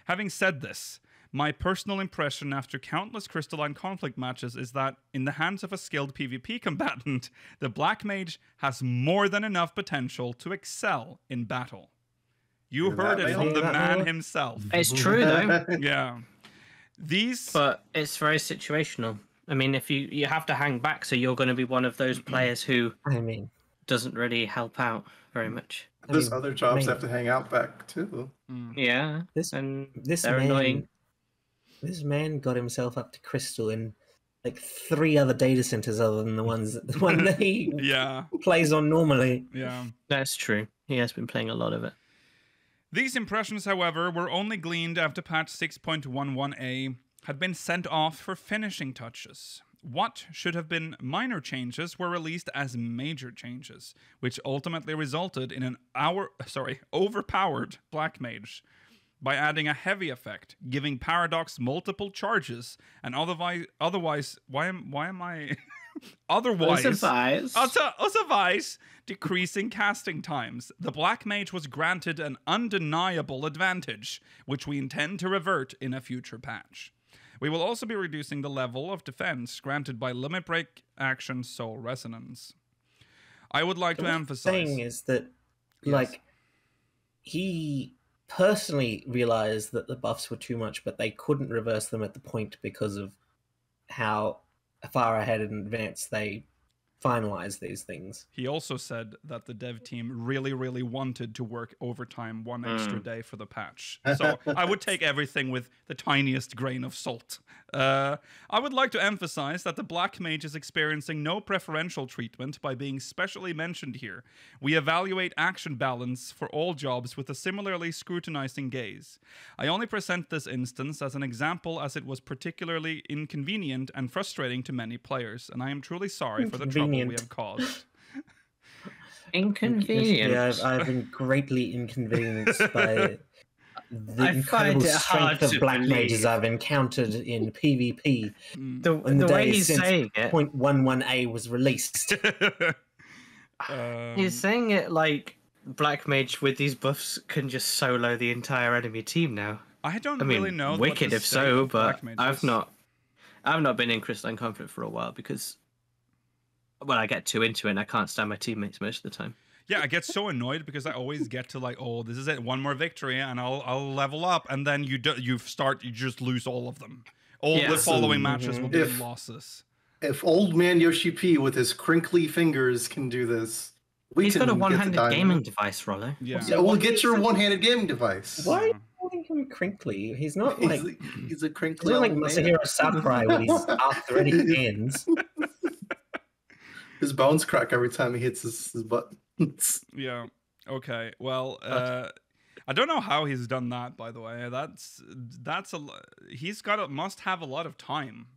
Having said this, my personal impression after countless Crystalline Conflict matches is that, in the hands of a skilled PvP combatant, the Black Mage has more than enough potential to excel in battle. You heard it from the man himself. It's true, though. Yeah. But it's very situational. I mean, if you have to hang back, so you're going to be one of those players who doesn't really help out very much. Those other jobs man, have to hang out back too. Yeah, This and this they're man, annoying. this man got himself up to crystal in like 3 other data centers other than the one that he Yeah. plays on normally. Yeah. That's true. He has been playing a lot of it. These impressions, however, were only gleaned after patch 6.11a had been sent off for finishing touches. What should have been minor changes were released as major changes, which ultimately resulted in an overpowered Black Mage by adding a heavy effect, giving Paradox multiple charges, and otherwise decreasing casting times. The Black Mage was granted an undeniable advantage, which we intend to revert in a future patch. We will also be reducing the level of defense granted by Limit Break Action Soul Resonance. I would like to emphasize... The thing is that, like, he personally realized that the buffs were too much, but they couldn't reverse them at the point because of how far ahead in advance they finalized these things. He also said that the dev team really, really wanted to work overtime 1 extra day for the patch. So I would take everything with the tiniest grain of salt. I would like to emphasize that the Black Mage is experiencing no preferential treatment by being specially mentioned here. We evaluate action balance for all jobs with a similarly scrutinizing gaze. I only present this instance as an example as it was particularly inconvenient and frustrating to many players, and I am truly sorry for the trouble we have caused. Inconvenient. Yeah, I've been greatly inconvenienced by the incredible strength of Black Mages I've encountered in PvP. The way he's saying it, 0.11a was released. He's saying it like Black Mage with these buffs can just solo the entire enemy team now. I mean, really know. Wicked if so, but I've not been in Crystalline Conflict for a while because I get too into it and I can't stand my teammates most of the time. Yeah, I get so annoyed because I always get to like, oh, this is it, one more victory, and I'll level up, and then you just lose all of them. All the following matches will be losses. If old man Yoshi-P with his crinkly fingers can do this, he's got a one-handed gaming device, Rollo. Yeah, well, get your one-handed gaming device. Why are you calling him crinkly? He's not like he's a crinkly. He's not like Masahiro Sakurai with his arthritic hands. His bones crack every time he hits his buttons. Yeah. Okay. Well, I don't know how he's done that. By the way, must have a lot of time.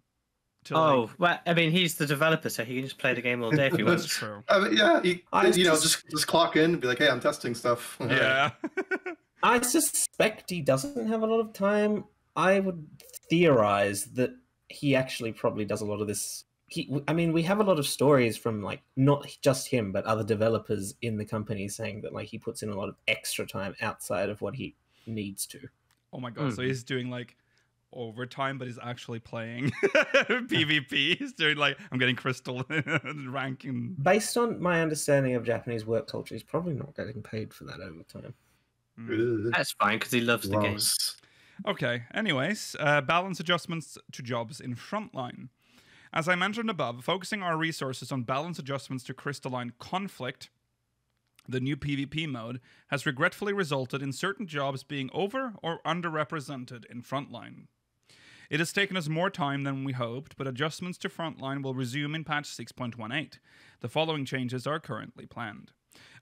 Well, I mean, he's the developer, so he can just play the game all day if he wants. That's true. I mean, yeah, just clock in and be like, hey, I'm testing stuff. Yeah. I suspect he doesn't have a lot of time. I would theorize that he actually probably does a lot of this. We have a lot of stories from like not just him, but other developers in the company saying that like he puts in a lot of extra time outside of what he needs to. Oh my god! So he's doing like overtime, but he's actually playing PvP. He's doing like I'm getting crystal ranking. Based on my understanding of Japanese work culture, he's probably not getting paid for that overtime. That's fine because he loves the game. Okay. Anyways, balance adjustments to jobs in Frontline. As I mentioned above, focusing our resources on balance adjustments to Crystalline Conflict, the new PvP mode, has regretfully resulted in certain jobs being over or underrepresented in Frontline. It has taken us more time than we hoped, but adjustments to Frontline will resume in patch 6.18. The following changes are currently planned.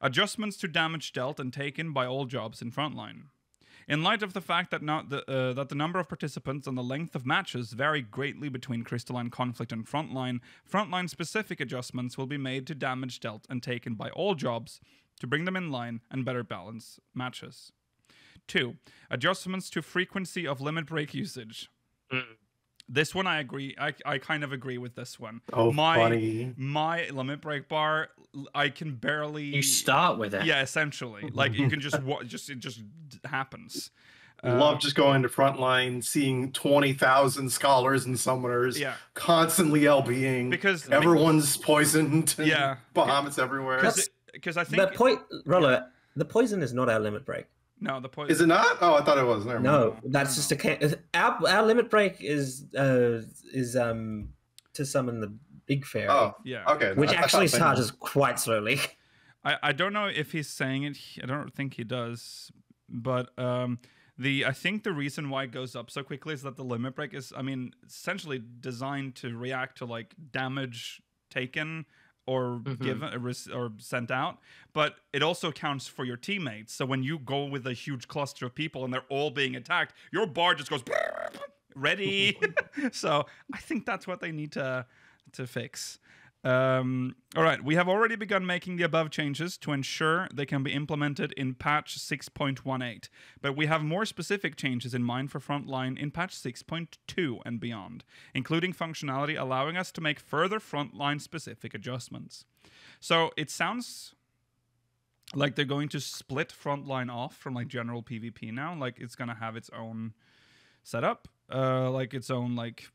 Adjustments to damage dealt and taken by all jobs in Frontline. In light of the fact that that the number of participants and the length of matches vary greatly between Crystalline Conflict and Frontline, Frontline-specific adjustments will be made to damage dealt and taken by all jobs to bring them in line and better balance matches. 2. Adjustments to frequency of limit break usage. This one I agree. I kind of agree with this one. Oh, funny. My limit break bar, I can barely. You start with it. Yeah, essentially. Like you can it just happens. Love just going to Frontline, seeing 20,000 scholars and summoners constantly LBing because everyone's poisoned. And Bahamut's everywhere. Because I think the poison is not our limit break. No, the poison. Is it not? Oh, I thought it was. No, that's just our limit break is to summon the big fairy. Oh, yeah. Okay. Which actually charges quite slowly. I don't know if he's saying it. I don't think he does. But I think the reason why it goes up so quickly is that the limit break is, I mean, essentially designed to react to like damage taken or given or sent out, but it also counts for your teammates. So when you go with a huge cluster of people and they're all being attacked, your bar just goes ready. So I think that's what they need to fix. All right, we have already begun making the above changes to ensure they can be implemented in patch 6.18, but we have more specific changes in mind for Frontline in patch 6.2 and beyond, including functionality allowing us to make further Frontline specific adjustments. So it sounds like they're going to split Frontline off from like general PvP now, like it's going to have its own setup, like its own like...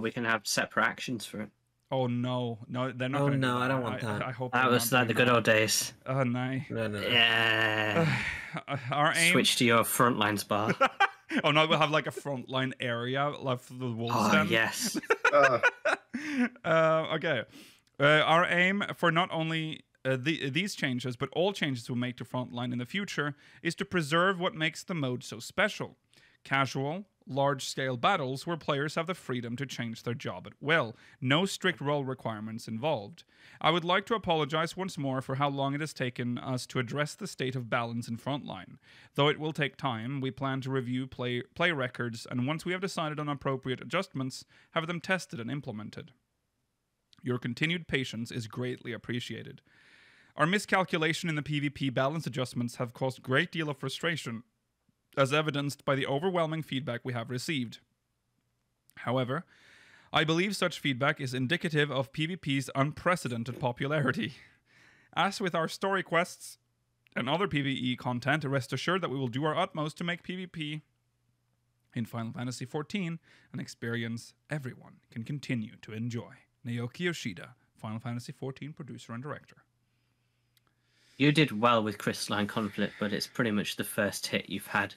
we can have separate actions for it. Oh no, they're not. Oh gonna no, do that. I don't want that. I hope that was like the good old days. Oh no. No. Yeah. Our aim. Switch to your frontlines bar. Oh no, we'll have like a frontline area left for the wolves. Oh den. yes. Okay. Our aim for not only these changes, but all changes we'll make to Frontline in the future, is to preserve what makes the mode so special: casual, large-scale battles where players have the freedom to change their job at will. No strict role requirements involved. I would like to apologize once more for how long it has taken us to address the state of balance in Frontline. Though it will take time, we plan to review play records, and once we have decided on appropriate adjustments, have them tested and implemented. Your continued patience is greatly appreciated. Our miscalculation in the PvP balance adjustments have caused a great deal of frustration, as evidenced by the overwhelming feedback we have received. However, I believe such feedback is indicative of PvP's unprecedented popularity. As with our story quests and other PvE content, rest assured that we will do our utmost to make PvP in Final Fantasy XIV an experience everyone can continue to enjoy. Naoki Yoshida, Final Fantasy XIV producer and director. You did well with Crystalline Conflict, but it's pretty much the first hit you've had.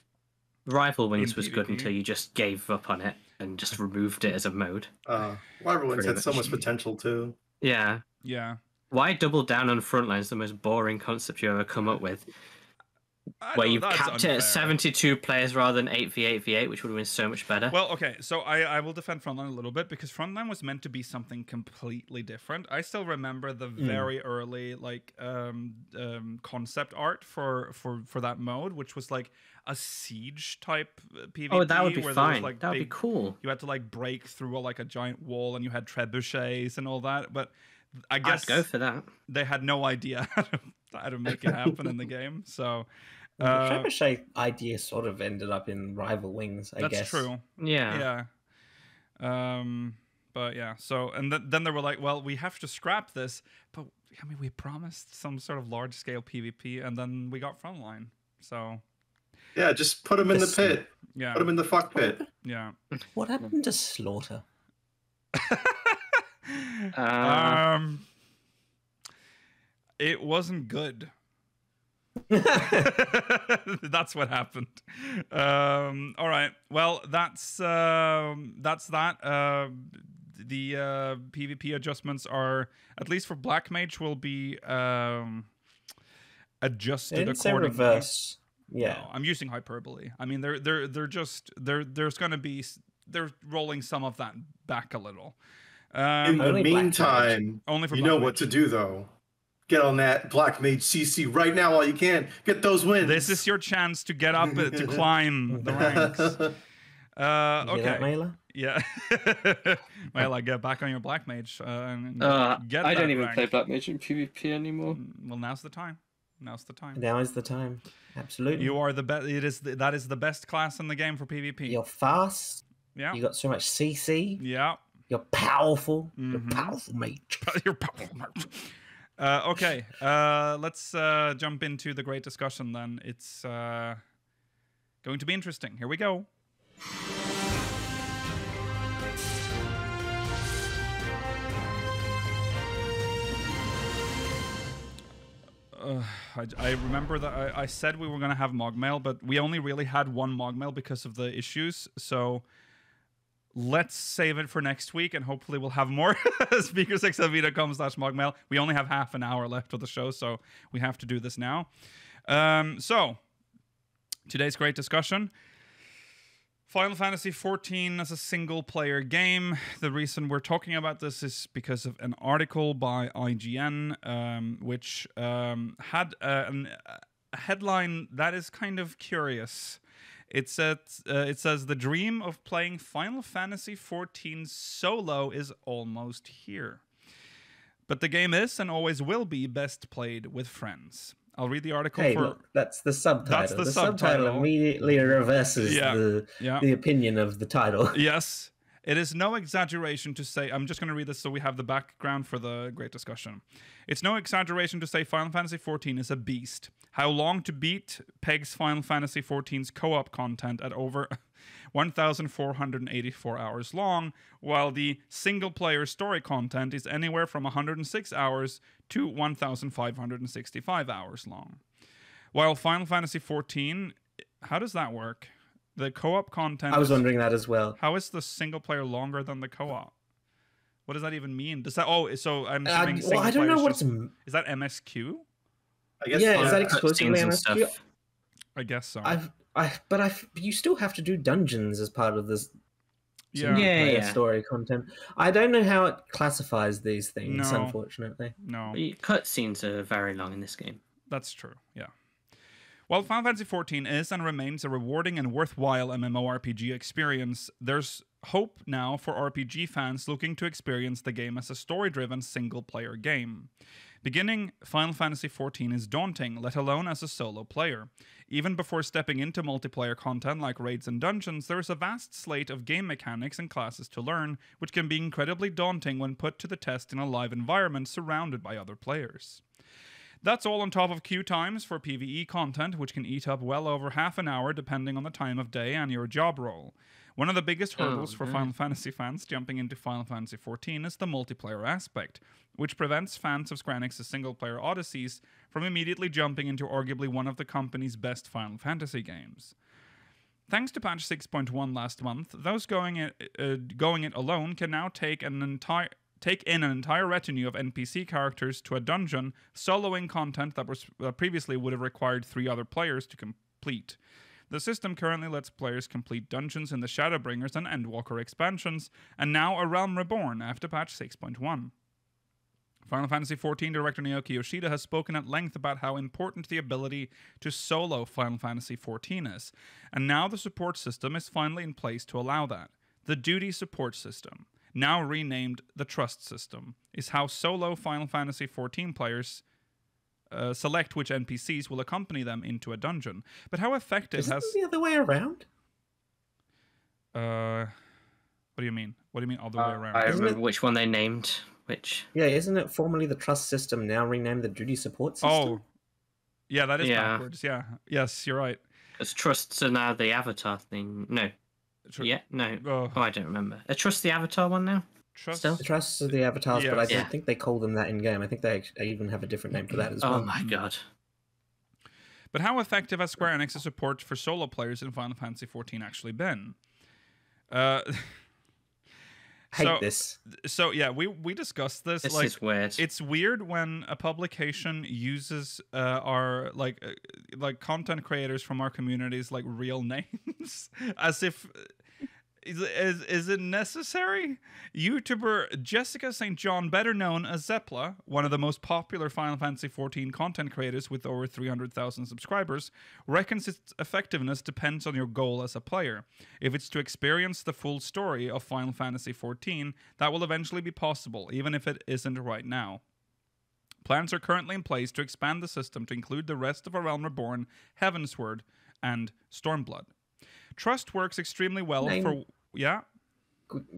Rival Wings was good until you just gave up on it and just removed it as a mode. Rival Wings had so much potential too. Yeah. Yeah. Why double down on Frontline is the most boring concept you ever come up with. Where you've capped it at 72 players rather than 8v8v8, which would have been so much better. Well, okay, so I will defend Frontline a little bit, because Frontline was meant to be something completely different. I still remember the very early like concept art for that mode, which was like a siege type PvP. Oh, that would be where fine. Like that would be cool. You had to like break through like a giant wall, and you had trebuchets and all that. But I guess I'd go for that. They had no idea how to make it happen in the game. So the trebuchet idea sort of ended up in Rival Wings, I guess. That's true. Yeah. But yeah, so, and then they were like, well, we have to scrap this, but I mean, we promised some sort of large scale PvP, and then we got Frontline. So yeah, just put them in the pit. Yeah. Put them in the fuck pit. Yeah. What happened to Slaughter? It wasn't good. That's what happened. All right. Well, that's that. The PvP adjustments are, at least for Black Mage, will be adjusted accordingly. Reverse. Yeah, no, I'm using hyperbole. I mean, they're rolling some of that back a little. In the meantime, only for you Black know Mage. what to do though. Get on that Black Mage CC right now while you can. Get those wins. This is your chance to get up to climb the ranks. Okay. That, Mela? Yeah. Mela, get back on your Black Mage. And get I that don't even rank. play Black Mage in PvP anymore. Well, now's the time. Now's the time. Now is the time. Absolutely. You are the best. That is the best class in the game for PvP. You're fast. Yeah. You got so much CC. Yeah. You're powerful. You're powerful, mate. You're powerful, mate. Okay, let's jump into the great discussion then. It's going to be interesting. Here we go. I remember that I said we were going to have Mogmail, but we only really had one Mogmail because of the issues. So let's save it for next week, and hopefully we'll have more. speakersxlv.com/mogmail. We only have half an hour left of the show, so we have to do this now. So, today's great discussion. Final Fantasy XIV as a single-player game. The reason we're talking about this is because of an article by IGN, which had a headline that is kind of curious. It says the dream of playing Final Fantasy XIV solo is almost here. But the game is and always will be best played with friends. I'll read the article. Hey, look, that's the subtitle. The subtitle immediately reverses the opinion of the title. Yes. It is no exaggeration to say, I'm just going to read this so we have the background for the great discussion. It's no exaggeration to say Final Fantasy XIV is a beast. How long to beat pegs Final Fantasy XIV's co-op content at over 1,484 hours long, while the single-player story content is anywhere from 106 hours to 1,565 hours long. While Final Fantasy XIV, how does that work? The co-op content... I was wondering that as well. How is the single-player longer than the co-op? What does that even mean? Does that... Oh, so I'm assuming well, I don't know what's... Is that MSQ? I guess yeah, is that exclusively MSQ? I guess so. But you still have to do dungeons as part of this story content. I don't know how it classifies these things, unfortunately. No. Cutscenes are very long in this game. That's true, yeah. While Final Fantasy XIV is and remains a rewarding and worthwhile MMORPG experience, there's hope now for RPG fans looking to experience the game as a story-driven single-player game. Beginning Final Fantasy XIV is daunting, let alone as a solo player. Even before stepping into multiplayer content like raids and dungeons, there is a vast slate of game mechanics and classes to learn, which can be incredibly daunting when put to the test in a live environment surrounded by other players. That's all on top of queue times for PvE content, which can eat up well over half an hour depending on the time of day and your job role. One of the biggest hurdles for Final Fantasy fans jumping into Final Fantasy XIV is the multiplayer aspect, which prevents fans of Square Enix's single-player odysseys from immediately jumping into arguably one of the company's best Final Fantasy games. Thanks to patch 6.1 last month, those going it alone can now take in an entire retinue of NPC characters to a dungeon, soloing content that previously would have required 3 other players to complete. The system currently lets players complete dungeons in the Shadowbringers and Endwalker expansions, and now A Realm Reborn after patch 6.1. Final Fantasy XIV director Naoki Yoshida has spoken at length about how important the ability to solo Final Fantasy XIV is, and now the support system is finally in place to allow that. The Duty Support System, now renamed the Trust System, is how solo Final Fantasy XIV players select which NPCs will accompany them into a dungeon. But how effective Isn't it the other way around? What do you mean? What do you mean other way around? I don't remember which one they named. Which? Yeah, isn't it formerly the Trust System, now renamed the Duty Support System? Oh, yeah, that is backwards. Yeah, yes, you're right. Because Trusts are now the Avatar thing. No. Oh, I don't remember. Are Trust the Avatar one now? Trust? The Trusts are the Avatars, but I don't think they call them that in-game. I think they even have a different name for that as well. Oh my god. But how effective has Square Enix's support for solo players in Final Fantasy XIV actually been? Hate this. So yeah, we discussed this. This is weird. It's weird when a publication uses our like content creators from our communities like real names, as if is it necessary? YouTuber Jessica St. John, better known as Zepla, one of the most popular Final Fantasy XIV content creators with over 300,000 subscribers, reckons its effectiveness depends on your goal as a player. If it's to experience the full story of Final Fantasy XIV, that will eventually be possible, even if it isn't right now. Plans are currently in place to expand the system to include the rest of A Realm Reborn, Heavensward, and Stormblood. Trust works extremely well for... Yeah?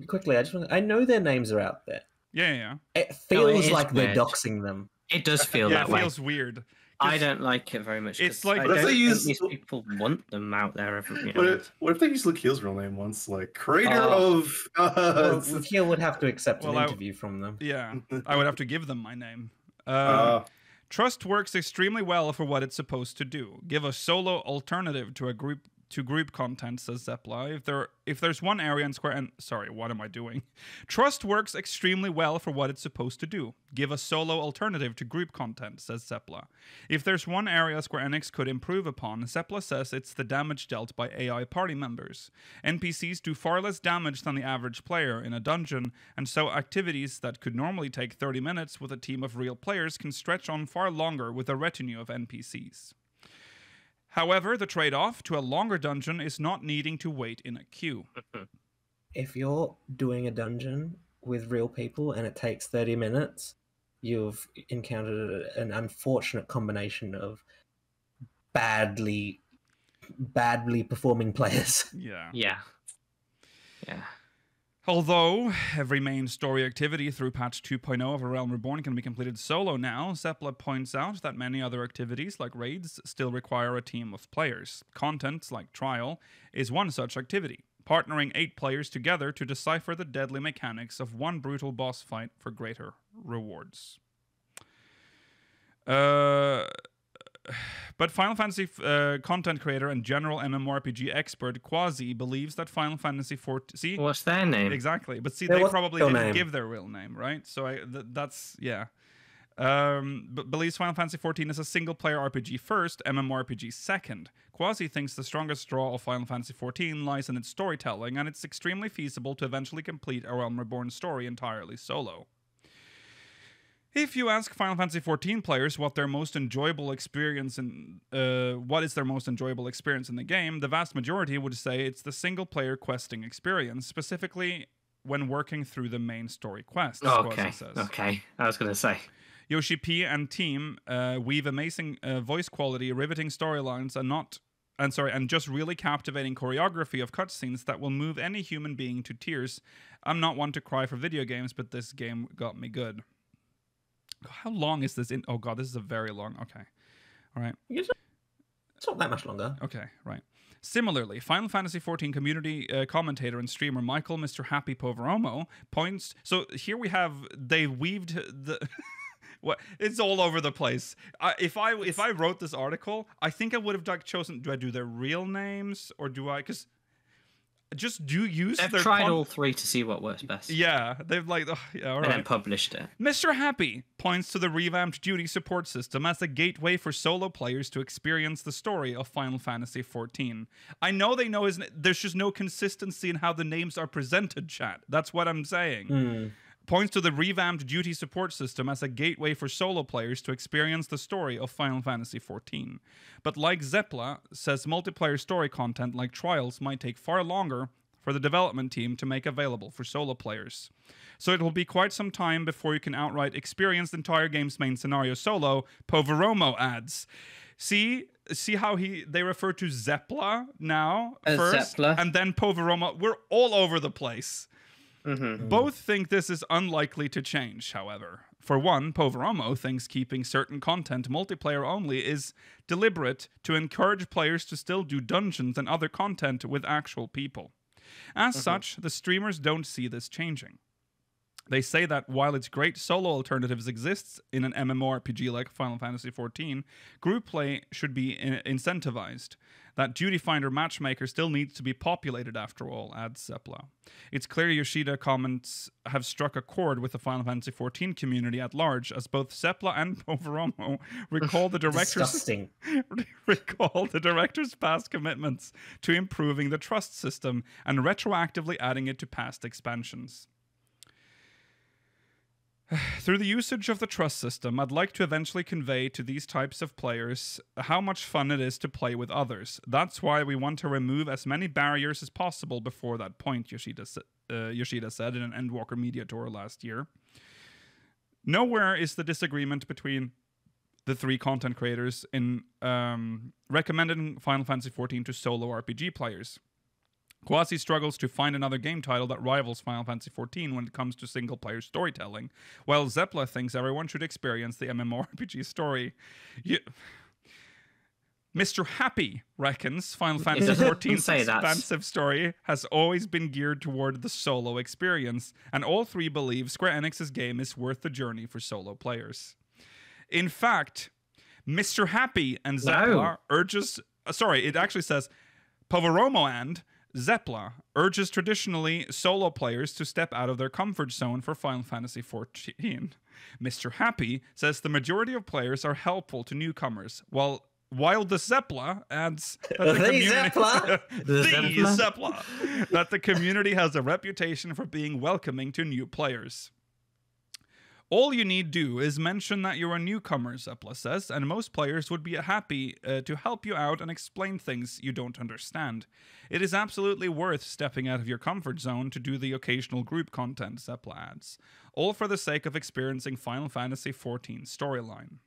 Quickly, I know their names are out there. Yeah. It feels like weird. they're doxing them. It does feel that way. Yeah, it feels weird. I don't like it very much. It's like... What if they use... These people want them out there. What if they use Lukiel's real name once? Like, creator of... Lukiel would have to accept an interview from them. Yeah, I would have to give them my name. Trust works extremely well for what it's supposed to do. Give a solo alternative to a group to group content, says Zeppla. If there's one area in Square and sorry, what am I doing? Trust works extremely well for what it's supposed to do. Give a solo alternative to group content, says Zeppla. If there's one area Square Enix could improve upon, Zeppla says it's the damage dealt by AI party members. NPCs do far less damage than the average player in a dungeon, and so activities that could normally take 30 minutes with a team of real players can stretch on far longer with a retinue of NPCs. However, the trade-off to a longer dungeon is not needing to wait in a queue. If you're doing a dungeon with real people and it takes 30 minutes, you've encountered an unfortunate combination of badly performing players. Yeah. Although every main story activity through patch 2.0 of A Realm Reborn can be completed solo now, Zeppla points out that many other activities, like raids, still require a team of players. Content, like Trial, is one such activity, partnering 8 players together to decipher the deadly mechanics of one brutal boss fight for greater rewards. But Final Fantasy content creator and general MMORPG expert Quasi believes that Final Fantasy XIV... See? What's their name? Exactly. But see, Yeah, they what's probably their didn't name? give their real name, right? So that's... Yeah. But believes Final Fantasy XIV is a single-player RPG first, MMORPG second. Quasi thinks the strongest draw of Final Fantasy XIV lies in its storytelling, and it's extremely feasible to eventually complete A Realm Reborn story entirely solo. If you ask Final Fantasy XIV players what is their most enjoyable experience in the game, the vast majority would say it's the single-player questing experience, specifically when working through the main story quests. Quasi says. Okay, I was going to say. Yoshi-P and team weave amazing voice quality, riveting storylines, and just really captivating choreography of cutscenes that will move any human being to tears. I'm not one to cry for video games, but this game got me good. How long is this? Oh god, this is a very long... Okay. All right. It's not that much longer. Okay, right. Similarly, Final Fantasy XIV community commentator and streamer Michael Mr. Happy Poveromo points... So here we have... They weaved the... What? It's all over the place. If I wrote this article, I think I would have chosen... Do I do their real names? Or do I... Because... Just do use They've their... tried all 3 to see what works best. Yeah, they've like... Oh, yeah, all right. And then published it. Mr. Happy points to the revamped duty support system as a gateway for solo players to experience the story of Final Fantasy XIV. I know they know there's just no consistency in how the names are presented, chat. That's what I'm saying. Points to the revamped duty support system as a gateway for solo players to experience the story of Final Fantasy XIV. But like Zeppla, says multiplayer story content like Trials might take far longer for the development team to make available for solo players. So it will be quite some time before you can outright experience the entire game's main scenario solo, Poveromo adds. See how they refer to Zeppla now first, Zeppla. and then Poveromo. We're all over the place. Both think this is unlikely to change, however. For one, Poveromo thinks keeping certain content multiplayer only is deliberate to encourage players to still do dungeons and other content with actual people. As such, the streamers don't see this changing. They say that while it's great solo alternatives exists in an MMORPG like Final Fantasy XIV, group play should be incentivized. That Duty Finder matchmaker still needs to be populated after all, adds Zeppla. It's clear Yoshida comments have struck a chord with the Final Fantasy XIV community at large, as both Zeppla and Poveromo recall the director's past commitments to improving the trust system and retroactively adding it to past expansions. Through the usage of the trust system, I'd like to eventually convey to these types of players how much fun it is to play with others. That's why we want to remove as many barriers as possible before that point, Yoshida said in an Endwalker media tour last year. Nowhere is the disagreement between the 3 content creators in recommending Final Fantasy XIV to solo RPG players. Quasi struggles to find another game title that rivals Final Fantasy XIV when it comes to single-player storytelling, while Zeppla thinks everyone should experience the MMORPG story. Mr. Happy reckons Final Fantasy XIV's expansive story has always been geared toward the solo experience, and all 3 believe Square Enix's game is worth the journey for solo players. In fact, Mr. Happy and Zeppla urges... Sorry, it actually says... Poveromo and Zepla urges traditionally solo players to step out of their comfort zone for Final Fantasy XIV. Mr. Happy says the majority of players are helpful to newcomers, while the Zepla adds that that the community has a reputation for being welcoming to new players. All you need do is mention that you're a newcomer, Zepla says, and most players would be happy to help you out and explain things you don't understand. It is absolutely worth stepping out of your comfort zone to do the occasional group content, Zepla adds, all for the sake of experiencing Final Fantasy XIV storyline.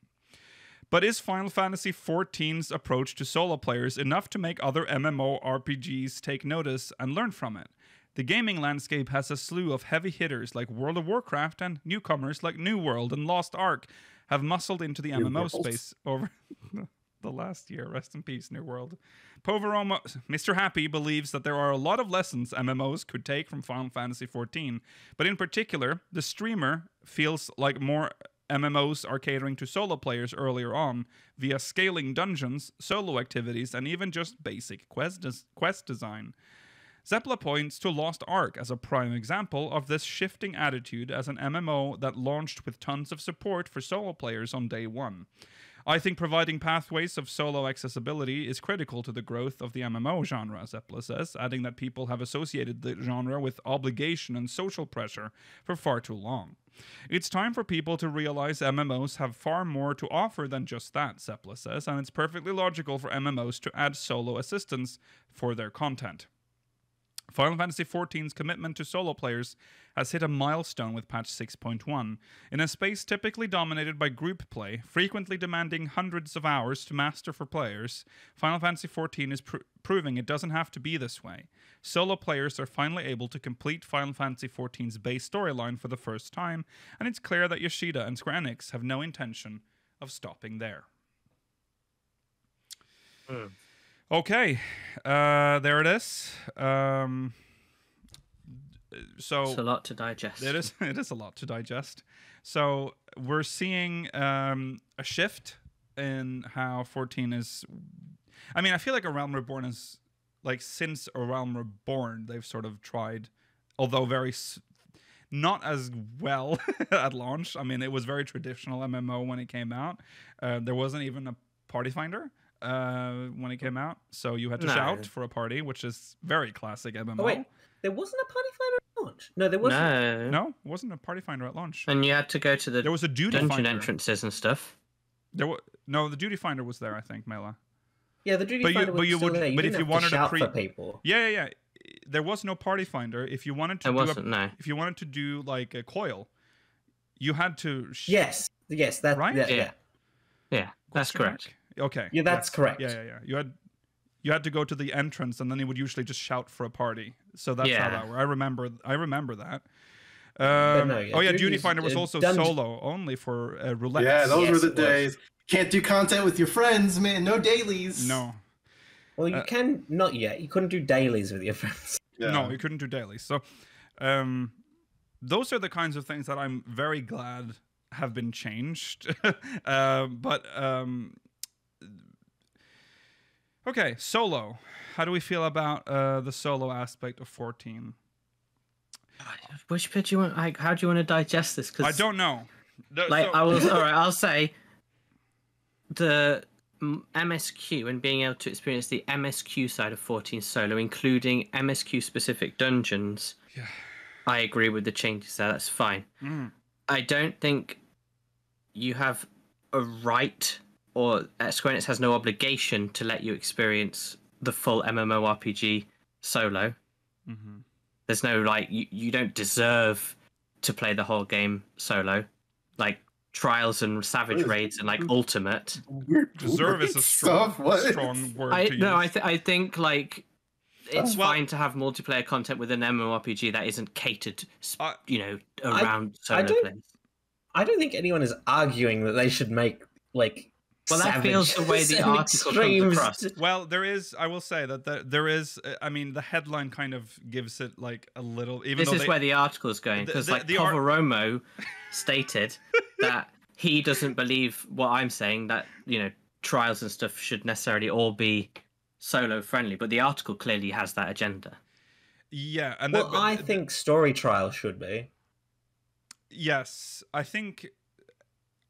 But is Final Fantasy XIV's approach to solo players enough to make other MMORPGs take notice and learn from it? The gaming landscape has a slew of heavy hitters like World of Warcraft, and newcomers like New World and Lost Ark have muscled into the MMO space over the last year. Rest in peace, New World. Poveromo, Mr. Happy believes that there are a lot of lessons MMOs could take from Final Fantasy XIV, but in particular, the streamer feels like more MMOs are catering to solo players earlier on via scaling dungeons, solo activities, and even just basic quest design. Zepla points to Lost Ark as a prime example of this shifting attitude as an MMO that launched with tons of support for solo players on day one. I think providing pathways of solo accessibility is critical to the growth of the MMO genre, Zepla says, adding that people have associated the genre with obligation and social pressure for far too long. It's time for people to realize MMOs have far more to offer than just that, Zepla says, and it's perfectly logical for MMOs to add solo assistance for their content. Final Fantasy XIV's commitment to solo players has hit a milestone with patch 6.1. In a space typically dominated by group play, frequently demanding hundreds of hours to master for players, Final Fantasy XIV is proving it doesn't have to be this way. Solo players are finally able to complete Final Fantasy XIV's base storyline for the first time, and it's clear that Yoshida and Square Enix have no intention of stopping there. Okay, there it is. So it's a lot to digest. It is a lot to digest. So we're seeing a shift in how 14 is. I mean, I feel like A Realm Reborn is like since A Realm Reborn, they've sort of tried, although not as well at launch. I mean, it was very traditional MMO when it came out. There wasn't even a party finder when it came out, so you had to shout for a party, which is very classic MMO. Oh, wait, there wasn't a party finder at launch? No, there wasn't. No, it wasn't a party finder at launch. And you had to go to the there was a duty dungeon finder. Entrances and stuff. No, the duty finder was there, I think, Mela. Yeah, the duty finder was still there. But if you wanted to shout for people. Yeah. There was no party finder. If you wanted to if you wanted to do like a coil, you had to Yes, that right? Yeah, that's correct. Okay. Yeah, that's correct. Yeah. You had to go to the entrance, and then he would usually just shout for a party. So that's how that worked. I remember that. Duty Finder was also solo, only for roulette. Yeah, those were the days. Can't do content with your friends, man. No dailies. No. Well, you can not yet. You couldn't do dailies with your friends. Yeah. No, you couldn't do dailies. So, those are the kinds of things that I'm very glad have been changed. Okay, solo. How do we feel about the solo aspect of 14? Which bit do you want? How do you want to digest this? Cause, I don't know. I'll say the MSQ and being able to experience the MSQ side of 14 solo, including MSQ specific dungeons. Yeah. I agree with the changes there. That's fine. I don't think you have a right, or Square Enix has no obligation to let you experience the full MMORPG solo. Mm-hmm. There's no you don't deserve to play the whole game solo, like Trials and Savage Raids and Ultimate. Deserve is a strong word to use. No, I think it's fine to have multiplayer content with an MMORPG that isn't catered, around solo players. I don't think anyone is arguing that they should make that feels the way the article comes across. Well, I will say that there is, I mean, the headline kind of gives it a little, this is where the article is going, because Poveromo stated that he doesn't believe what I'm saying, that, Trials and stuff should necessarily all be solo friendly, but the article clearly has that agenda. Yeah, and Well, I think story trial should be. Yes, I think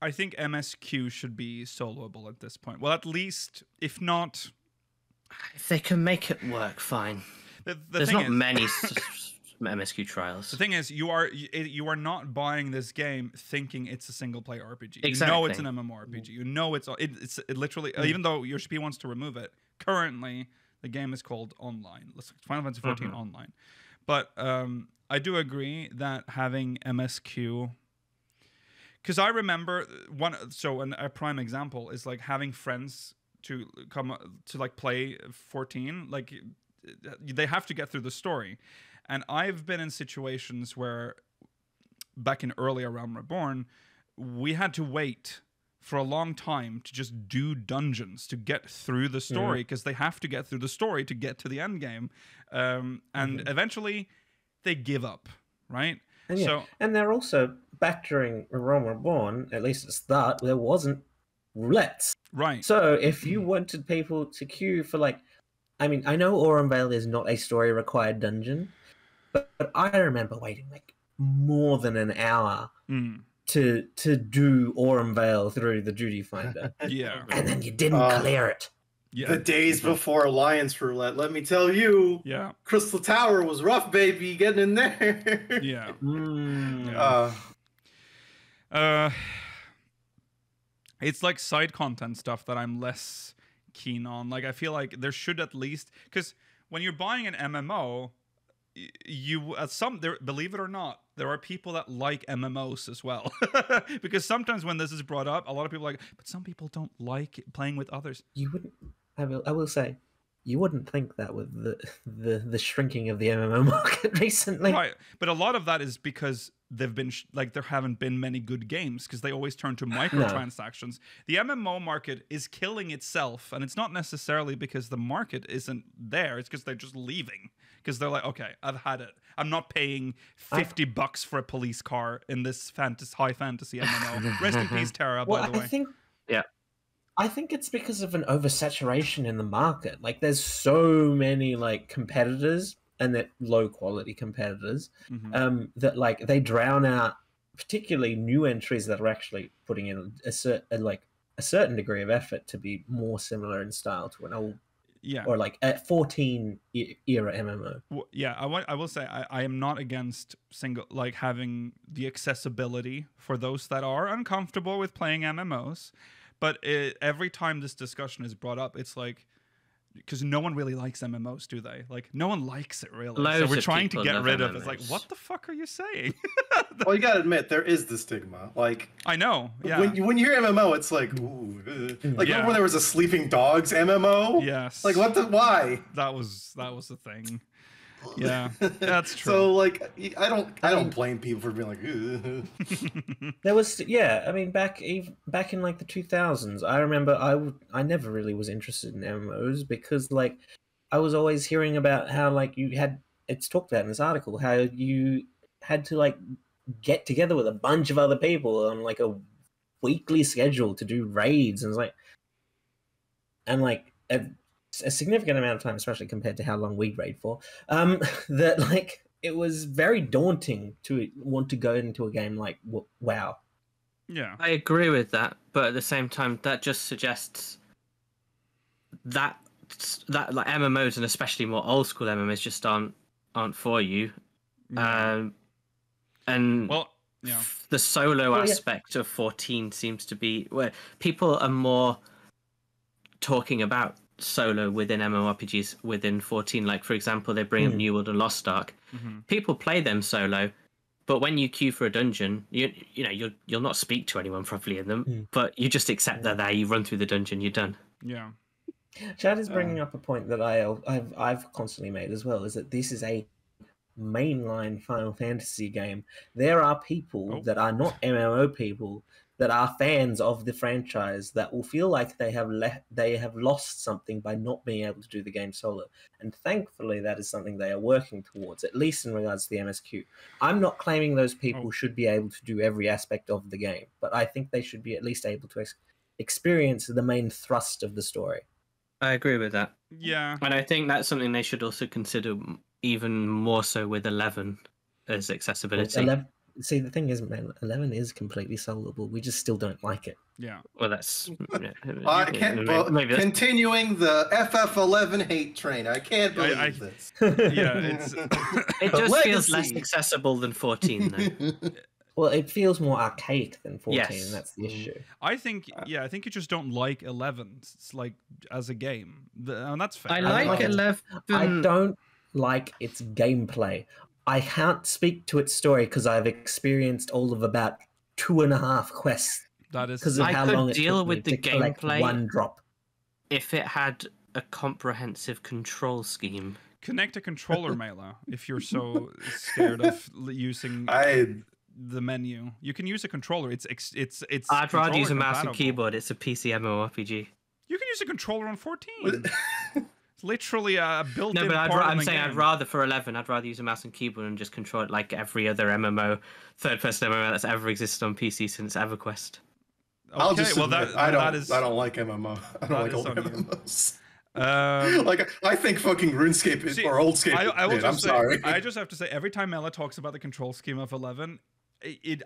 MSQ should be soloable at this point. Well, at least, if not, If they can make it work, fine. There's not many MSQ trials. The thing is, you are not buying this game thinking it's a single player RPG. Exactly. You know it's an MMORPG. You know it's literally even though Yoshi-P wants to remove it. Currently, the game is called Online. Final Fantasy XIV Online. But I do agree that having MSQ, because I remember a prime example is like having friends to come to like play 14. Like they have to get through the story, and I've been in situations where back in earlier Realm Reborn, we had to wait for a long time to just do dungeons to get through the story, because they have to get through the story to get to the end game, and eventually they give up, right? And and they're also back during Realm Reborn, at least at the start, there wasn't roulettes. Right. So if you wanted people to queue for like, I mean, I know Aurum Vale is not a story required dungeon, but I remember waiting like more than an hour to do Aurum Vale through the Duty Finder. Yeah. And then you didn't clear it. Yeah. The days before Alliance Roulette, let me tell you. Yeah. Crystal Tower was rough, baby, getting in there. Yeah. It's like side content stuff that I'm less keen on. Like I feel like there should at least, because when you're buying an MMO, believe it or not, there are people that like MMOs as well. Because sometimes when this is brought up, a lot of people are like, but some people don't like playing with others. You wouldn't. I will say, you wouldn't think that with the shrinking of the MMO market recently. Right, but a lot of that is because they've been there haven't been many good games, because they always turn to microtransactions. The MMO market is killing itself, and it's not necessarily because the market isn't there. It's because they're just leaving, because they're like, okay, I've had it. I'm not paying $50 for a police car in this high fantasy MMO. Rest in peace, Terra. By the way, I think it's because of an oversaturation in the market. Like, there's so many like competitors, and that low quality competitors, that like they drown out particularly new entries that are actually putting in a certain degree of effort to be more similar in style to an old, or like a 14 era MMO. Well, yeah, I will say I am not against having the accessibility for those that are uncomfortable with playing MMOs. But every time this discussion is brought up, it's like, because no one really likes MMOs, do they? Like, no one likes it, really. So we're trying to get rid of it. It's like, what the fuck are you saying? Well, you gotta admit, there is the stigma. Like, I know, yeah. When you hear MMO, it's like, ooh. Like, remember when there was a Sleeping Dogs MMO? Yes. Like, why? That was the thing. Yeah, that's true. So like, I don't blame people for being like, ugh. There was, I mean, back in like the 2000s, I remember I never really was interested in MMOs, because like I was always hearing about how like it's talked about in this article, how you had to like get together with a bunch of other people on like a weekly schedule to do raids, and it's like, and like a significant amount of time, especially compared to how long we raid for, that like it was very daunting to want to go into a game like WoW. Yeah, I agree with that, but at the same time, that just suggests that like MMOs, and especially more old school MMOs, just aren't for you. And the solo aspect of 14 seems to be where people are more talking about solo within MMORPGs within 14. Like, for example, they bring up New World and Lost Ark. People play them solo, but when you queue for a dungeon, you'll not speak to anyone properly in them, but you just accept they're there, you run through the dungeon, you're done. Yeah. Chad is bringing up a point that I've constantly made as well, is that this is a mainline Final Fantasy game. There are people that are not MMO people that are fans of the franchise that will feel like they have lost something by not being able to do the game solo. And thankfully, that is something they are working towards, at least in regards to the MSQ. I'm not claiming those people should be able to do every aspect of the game, but I think they should be at least able to experience the main thrust of the story. I agree with that. Yeah. And I think that's something they should also consider even more so with 11 as accessibility. 11, see, the thing is, man, 11 is completely soloable. We just still don't like it. Yeah. Well, that's... I can't. maybe that's... Continuing the FF11 hate train. I can't believe this. Yeah, it's It just feels less Legacy. accessible than 14, though. Well, it feels more archaic than 14. Yes. That's the issue. I think you just don't like 11. It's like as a game, and that's fair. I like like it. 11. I don't like its gameplay. I can't speak to its story because I've experienced all of about 2.5 quests That is because of I how could long it deal took me with the to collect gameplay. one drop. If it had a comprehensive control scheme. connect a controller, Mela, if you're so scared of using the menu. You can use a controller. It's I'd rather use a controller mouse and compatible. keyboard. It's a PC MMORPG. You can use a controller on 14. It's literally a built-in No, but part I'm in the saying game. I'd rather for 11. I'd rather use a mouse and keyboard and just control it like every other MMO, third-person MMO that's ever existed on PC since EverQuest. I'll Okay, just well admit, that I don't. that is I don't like MMO. I that don't like is old on you. MMOs. Um, Like I think fucking RuneScape is See, or Oldscape. I will is just I'm say, sorry. I just have to say, every time Mela talks about the control scheme of 11,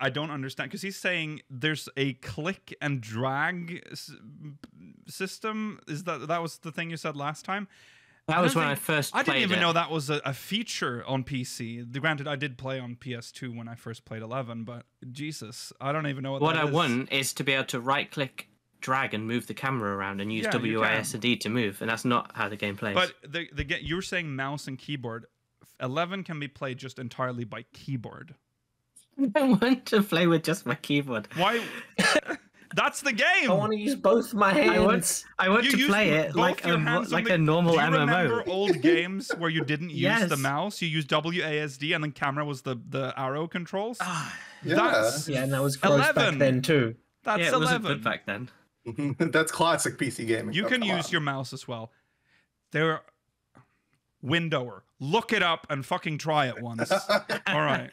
I don't understand because he's saying there's a click and drag system. Is that was the thing you said last time? That was when I first I played didn't even it. know that was a feature on PC. Granted, I did play on PS2 when I first played 11, but Jesus, I don't even know what What that I is. want is to be able to right-click, drag, and move the camera around and use Yeah, you WASD to move, and that's not how the game plays. But you're saying mouse and keyboard. 11 can be played just entirely by keyboard. I want to play with just my keyboard. Why? That's the game. I want to use both my hands. I want You to use play it both like your a hands on the- normal Do you MMO. remember old games where you didn't use the Yes. mouse? You used WASD and then camera was the arrow controls? Ah, Yeah. That's Yeah, and that was gross 11. back then too. that's yeah, it wasn't 11. good back then. That's classic PC gaming. You Oh, can come use on. your mouse as well. There Windower. Look it up and fucking try it once. All right.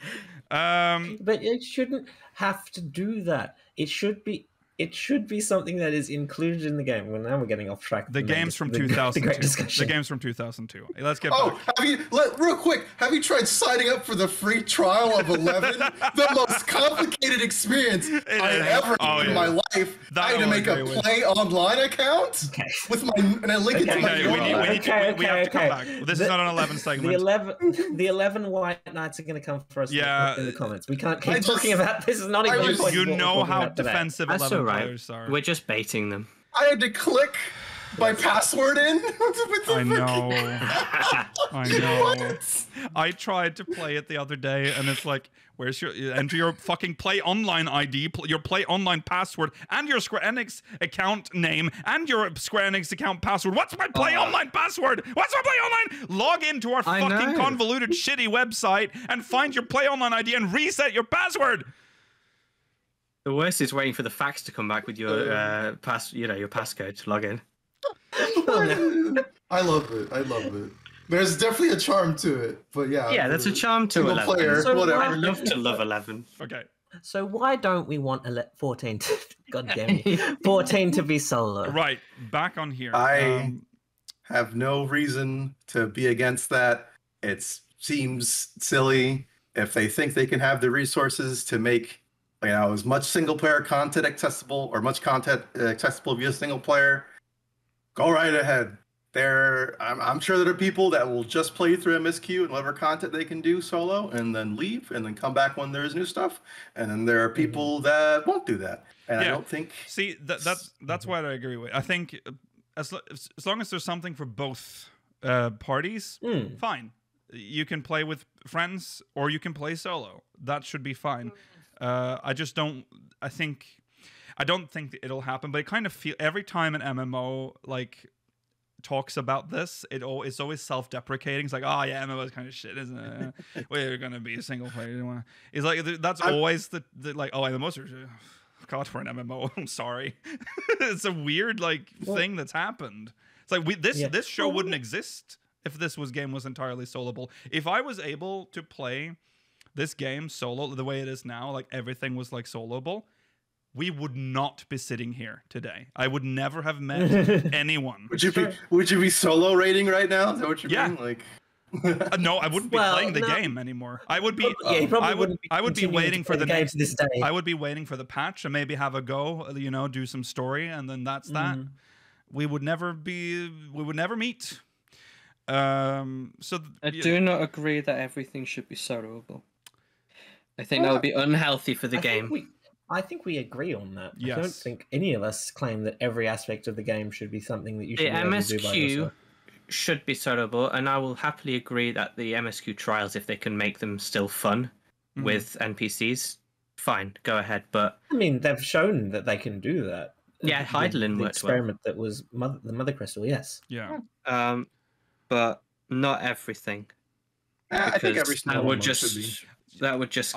But it shouldn't have to do that. It should be something that is included in the game. Well, now we're getting off track. The game's from 2002. The great discussion. The game's from 2002. Let's get Oh, back. real quick, have you tried signing up for the free trial of 11? The most complicated experience I is. ever Oh, had in yeah. my life. That I had to I'll make a agree with. play online account Okay. with my, and I link it to Okay, my Okay, we URL. have to come back. This is not an 11 segment. The 11 white knights are going to come for us Yeah. in the comments. We can't keep I just- talking about this. Is not even I the was- point You of what we're know talking how about today. defensive That's 11 all right. players are. We're just baiting them. I had to click my password in. I know. I know. What? I tried to play it the other day, and it's like, where's your enter your fucking Play Online ID, your Play Online password, and your Square Enix account name, and your Square Enix account password. What's my Play Online password? What's my Play Online? Log into our I fucking know. convoluted, shitty website and find your Play Online ID and reset your password. The worst is waiting for the fax to come back with your your passcode to log in. I love it. I love it. There's definitely a charm to it, but yeah. Yeah, that's a charm to Single 11. player, So whatever. I love to love 11. Okay. So why don't we want 14 to, God damn it, 14 to be solo? Right. Back on here. I have no reason to be against that. It seems silly if they think they can have the resources to make as much single player content accessible or much content accessible via single player. Go right ahead. I'm sure there are people that will just play through MSQ and whatever content they can do solo and then leave and then come back when there's new stuff. And then there are people that won't do that. And I Yeah. don't think See, that's what I agree with. I think as long as there's something for both parties, fine. You can play with friends or you can play solo. That should be fine. I just don't. I don't think it'll happen. But I kind of feel every time an MMO talks about this, it's always self-deprecating. It's like, oh yeah, MMO is kind of shit, isn't it? We're gonna be a single player. It's like that's always the like, oh, MMOs are. God, for an MMO, I'm sorry. It's a weird thing that's happened. It's like this show wouldn't exist if this game was entirely soloable. If I was able to play this game solo the way it is now, like everything was soloable, we would not be sitting here today. I would never have met anyone. Would you be solo rating right now? Is that what you're doing? Like, no, I wouldn't be playing the game anymore. I would be. I would be waiting for the game to this day. I would be waiting for the patch and maybe have a go. Do some story, and then that's that. We would never meet. I do not agree that everything should be soloable. I think that would be unhealthy for the game. I think we agree on that. Yes. I don't think any of us claim that every aspect of the game should be something that you should be able to do by yourself. Should be soloable, and I will happily agree that the MSQ trials, if they can make them still fun with NPCs, fine, go ahead. But I mean, they've shown that they can do that. Yeah, Heidelin worked well. Experiment that was the Mother Crystal, yes. Yeah. But not everything. I think every that would just I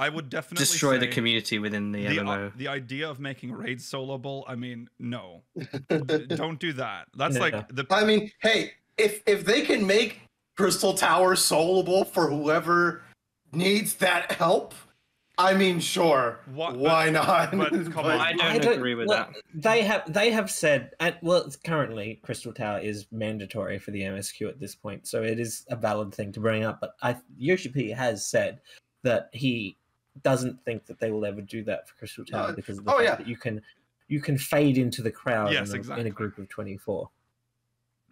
would definitely destroy the community within the MMO. The idea of making raids soloable, I mean, no. Don't do that. That's I mean, hey, if they can make Crystal Tower soloable for whoever needs that help, I mean, sure. Why not? But come on. I don't agree with that. They have said, currently Crystal Tower is mandatory for the MSQ at this point, so it is a valid thing to bring up. But Yoshi-P has said that he doesn't think that they will ever do that for Crystal Tower because of the fact that you can fade into the crowd in a group of 24.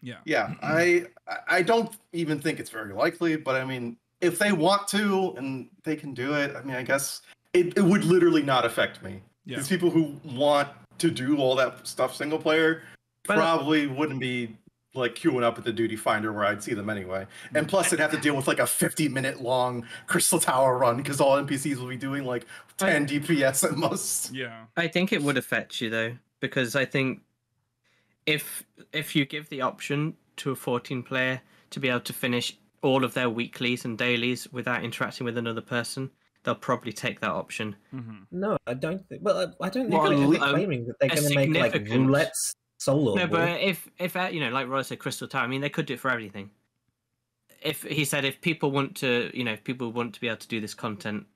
Yeah. I don't even think it's very likely, but I mean, if they want to and they can do it, I mean, I guess it would literally not affect me. These people who want to do all that stuff single player probably wouldn't be like queuing up at the Duty Finder where I'd see them anyway. And plus they'd have to deal with like a 50-minute long Crystal Tower run because all NPCs will be doing like 10 DPS at most. Yeah. I think it would affect you though, because I think if you give the option to a 14 player to be able to finish all of their weeklies and dailies without interacting with another person, they'll probably take that option. No, I don't think. Well, I don't think they're claiming that they're going to make like roulettes solo. No, but if like Roy said, Crystal Tower. I mean, they could do it for everything. If people want to, if people want to be able to do this content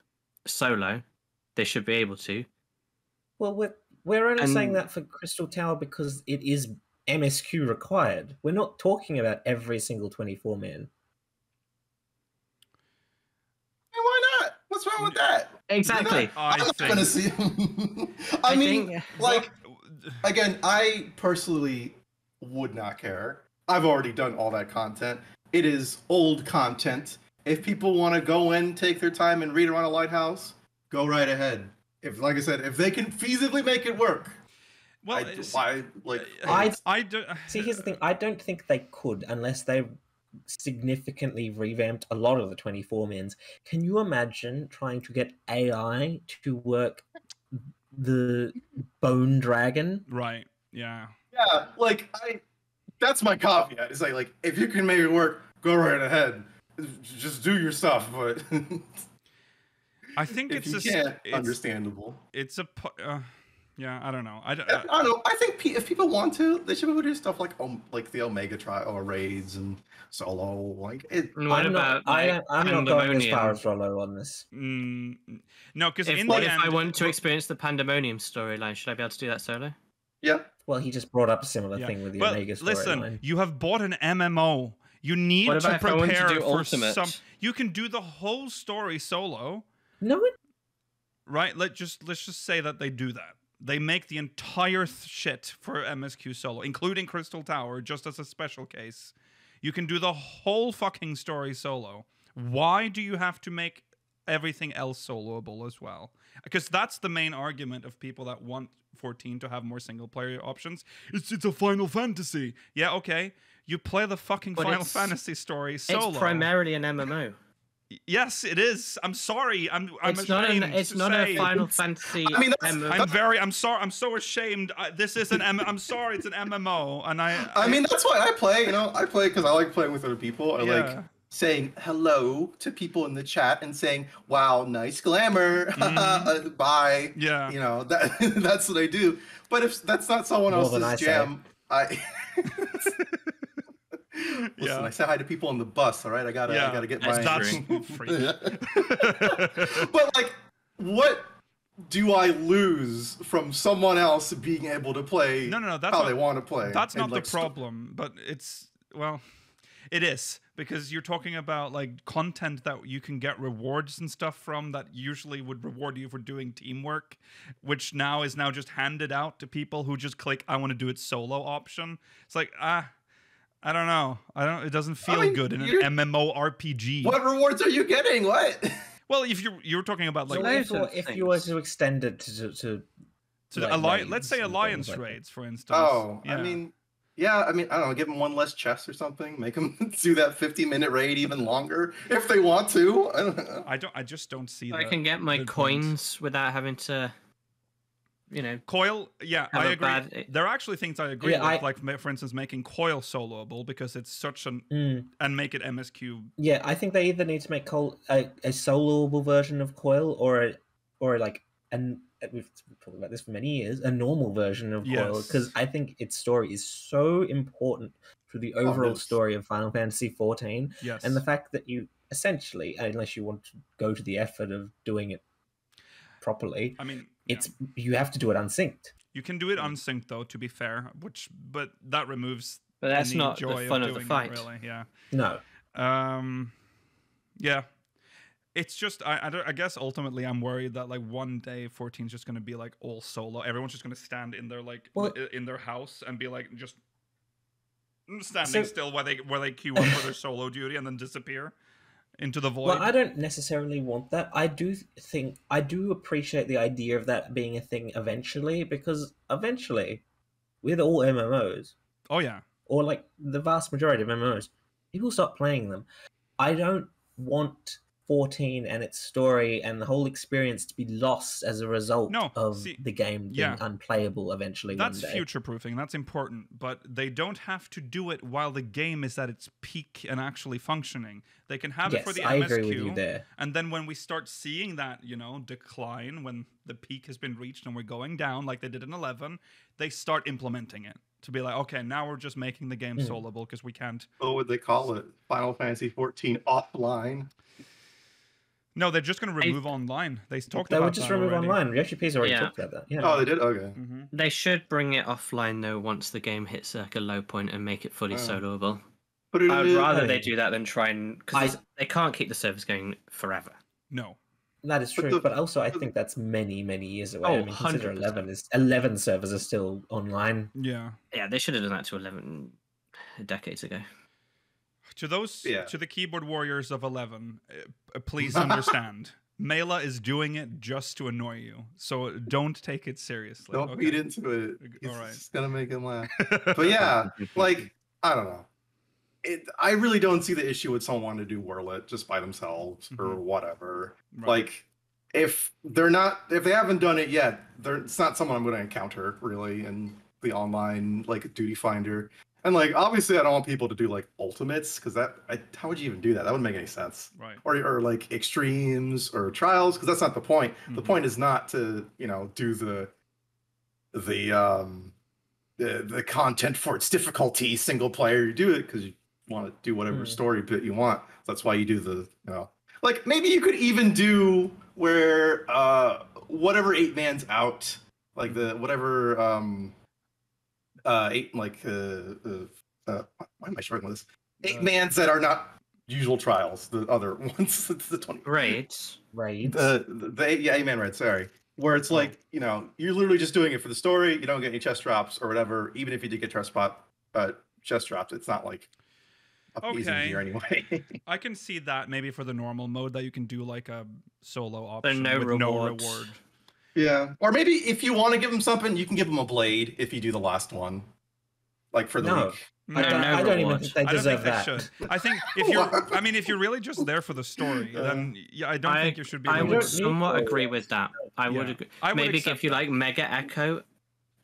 solo, they should be able to. Well, we're only saying that for Crystal Tower because it is MSQ required. We're not talking about every single 24 man. Why not? What's wrong with that? Exactly. I'm not going to see. I mean, again, I personally would not care. I've already done all that content. It is old content. If people want to go in, take their time, and read around a lighthouse, go right ahead. Like I said, if they can feasibly make it work. Well, see, here's the thing. I don't think they could unless they significantly revamped a lot of the 24 mins. Can you imagine trying to get AI to work the Bone Dragon? Right. Yeah. Yeah. That's my caveat. It's like if you can make it work, go right ahead. Just do your stuff. But I think it's understandable. It's a. Yeah, I don't know. I don't know. I think if people want to, they should be able to do stuff like the Omega trial or raids and solo. Like it. I'm not going as far as Rollo on this. No, because if I want to experience the Pandemonium storyline, should I be able to do that solo? Yeah. Well, he just brought up a similar thing with the Omega storyline. Listen, you have bought an MMO. You need to prepare for some. You can do the whole story solo. No. Right. Let's just say that they do that. They make the entire shit for MSQ solo, including Crystal Tower, just as a special case. You can do the whole fucking story solo. Why do you have to make everything else soloable as well? Because that's the main argument of people that want 14 to have more single-player options. It's a Final Fantasy. Yeah, okay. You play the fucking Final Fantasy story solo. It's primarily an MMO. Yes, it is. I'm sorry. It's not a Final Fantasy. I mean, I'm sorry. I'm so ashamed. This is an I'm sorry. It's an MMO, and I mean, that's why I play. I play because I like playing with other people. I like saying hello to people in the chat and saying, "Wow, nice glamour." Bye. Yeah. That's what I do. But if that's not someone else's jam, Listen, I say hi to people on the bus. All right, I gotta get my. That's free. But what do I lose from someone else being able to play No, that's how not, they want to play? That's And, not like, the problem, but it's, well, it is, because you're talking about like content that you can get rewards and stuff from that usually would reward you for doing teamwork, which now is just handed out to people who just click I want to do it solo option. It's like, I don't know. It doesn't feel good in an MMORPG. What rewards are you getting? What? Well, if you're talking about like if you were to extend it to like, let's say raids and alliance things like raids, for instance. Oh, Yeah. I mean, I don't know. Give them one less chest or something. Make them do that 50-minute raid even longer if they want to. I don't know. I just don't see. I can get my coins without having to, Coil. Yeah, have I a agree. bad- There are actually things I agree Yeah, with, like for instance, making Coil soloable because it's such an and make it MSQ. Yeah, I think they either need to make a soloable version of Coil or like we've talked about this for many years, a normal version of Coil, Yes. because I think its story is so important for the overall story of Final Fantasy XIV, Yes. and the fact that you essentially, unless you want to go to the effort of doing it properly, I mean, you have to do it unsynced. you can do it unsynced though, to be fair, but that removes. But that's any not joy the fun of the doing it, fight. really. Yeah. No. Yeah. It's just I guess ultimately I'm worried that like one day 14 is just going to be like all solo. Everyone's just going to stand in their in their house and be like just standing still while they queue up for their solo duty and then disappear into the void. Well, I don't necessarily want that. I do appreciate the idea of that being a thing eventually, because eventually, with all MMOs, Oh yeah. or like the vast majority of MMOs, people stop playing them. I don't want 14 and its story and the whole experience to be lost as a result of the game being unplayable eventually. That's one day. future proofing. That's important, but they don't have to do it while the game is at its peak and actually functioning. They can have it for the MSQ. I agree with you there. And then when we start seeing that, decline, when the peak has been reached and we're going down like they did in 11, they start implementing it to be like, okay, now we're just making the game soloable because we can't. What would they call it? Final Fantasy XIV offline. No, they're just going to remove online. They talked about that. They would just remove already. online. Yoshi-P's already talked about that. Yeah. Oh, they did? Okay. Mm-hmm. They should bring it offline though once the game hits like a low point and make it fully soloable. I'd rather they do that than try and because they can't keep the servers going forever. No. That is true, but also I think that's many, many years away. I mean, consider 100%. 11 servers are still online. Yeah. Yeah, they should have done that to 11 decades ago. To the keyboard warriors of 11, please understand. Mela is doing it just to annoy you, so don't take it seriously. Don't feed into it. It's All right. just gonna make him laugh. But yeah, like, I don't know. I really don't see the issue with someone wanting to do Whirlet just by themselves or whatever. Right. Like, if they haven't done it yet, it's not someone I'm going to encounter really in the online like duty finder. And like, obviously, I don't want people to do like ultimates because how would you even do that? That wouldn't make any sense. Right. Or like extremes or trials because that's not the point. The point is not to do the content for its difficulty single player. You do it because you want to do whatever story bit you want. That's why you do the like maybe you could even do where whatever 8-man's out, like the whatever 8 like why am I struggling with this? 8-mans that are not usual trials. The other ones, it's the 20 Raids. the 8-man raid. Sorry. Where it's like, you're literally just doing it for the story. You don't get any chest drops or whatever. Even if you did get chest drops, it's not like amazing gear anyway. I can see that maybe for the normal mode that you can do like a solo option no with rewards. no reward. Yeah. Or maybe if you want to give them something, you can give them a blade if you do the last one. Like for the week. I don't even think they deserve that. They should. I think if you're really just there for the story, then I don't think you should be. I would somewhat agree with that. I would agree. I would maybe give you that. like Mega Echo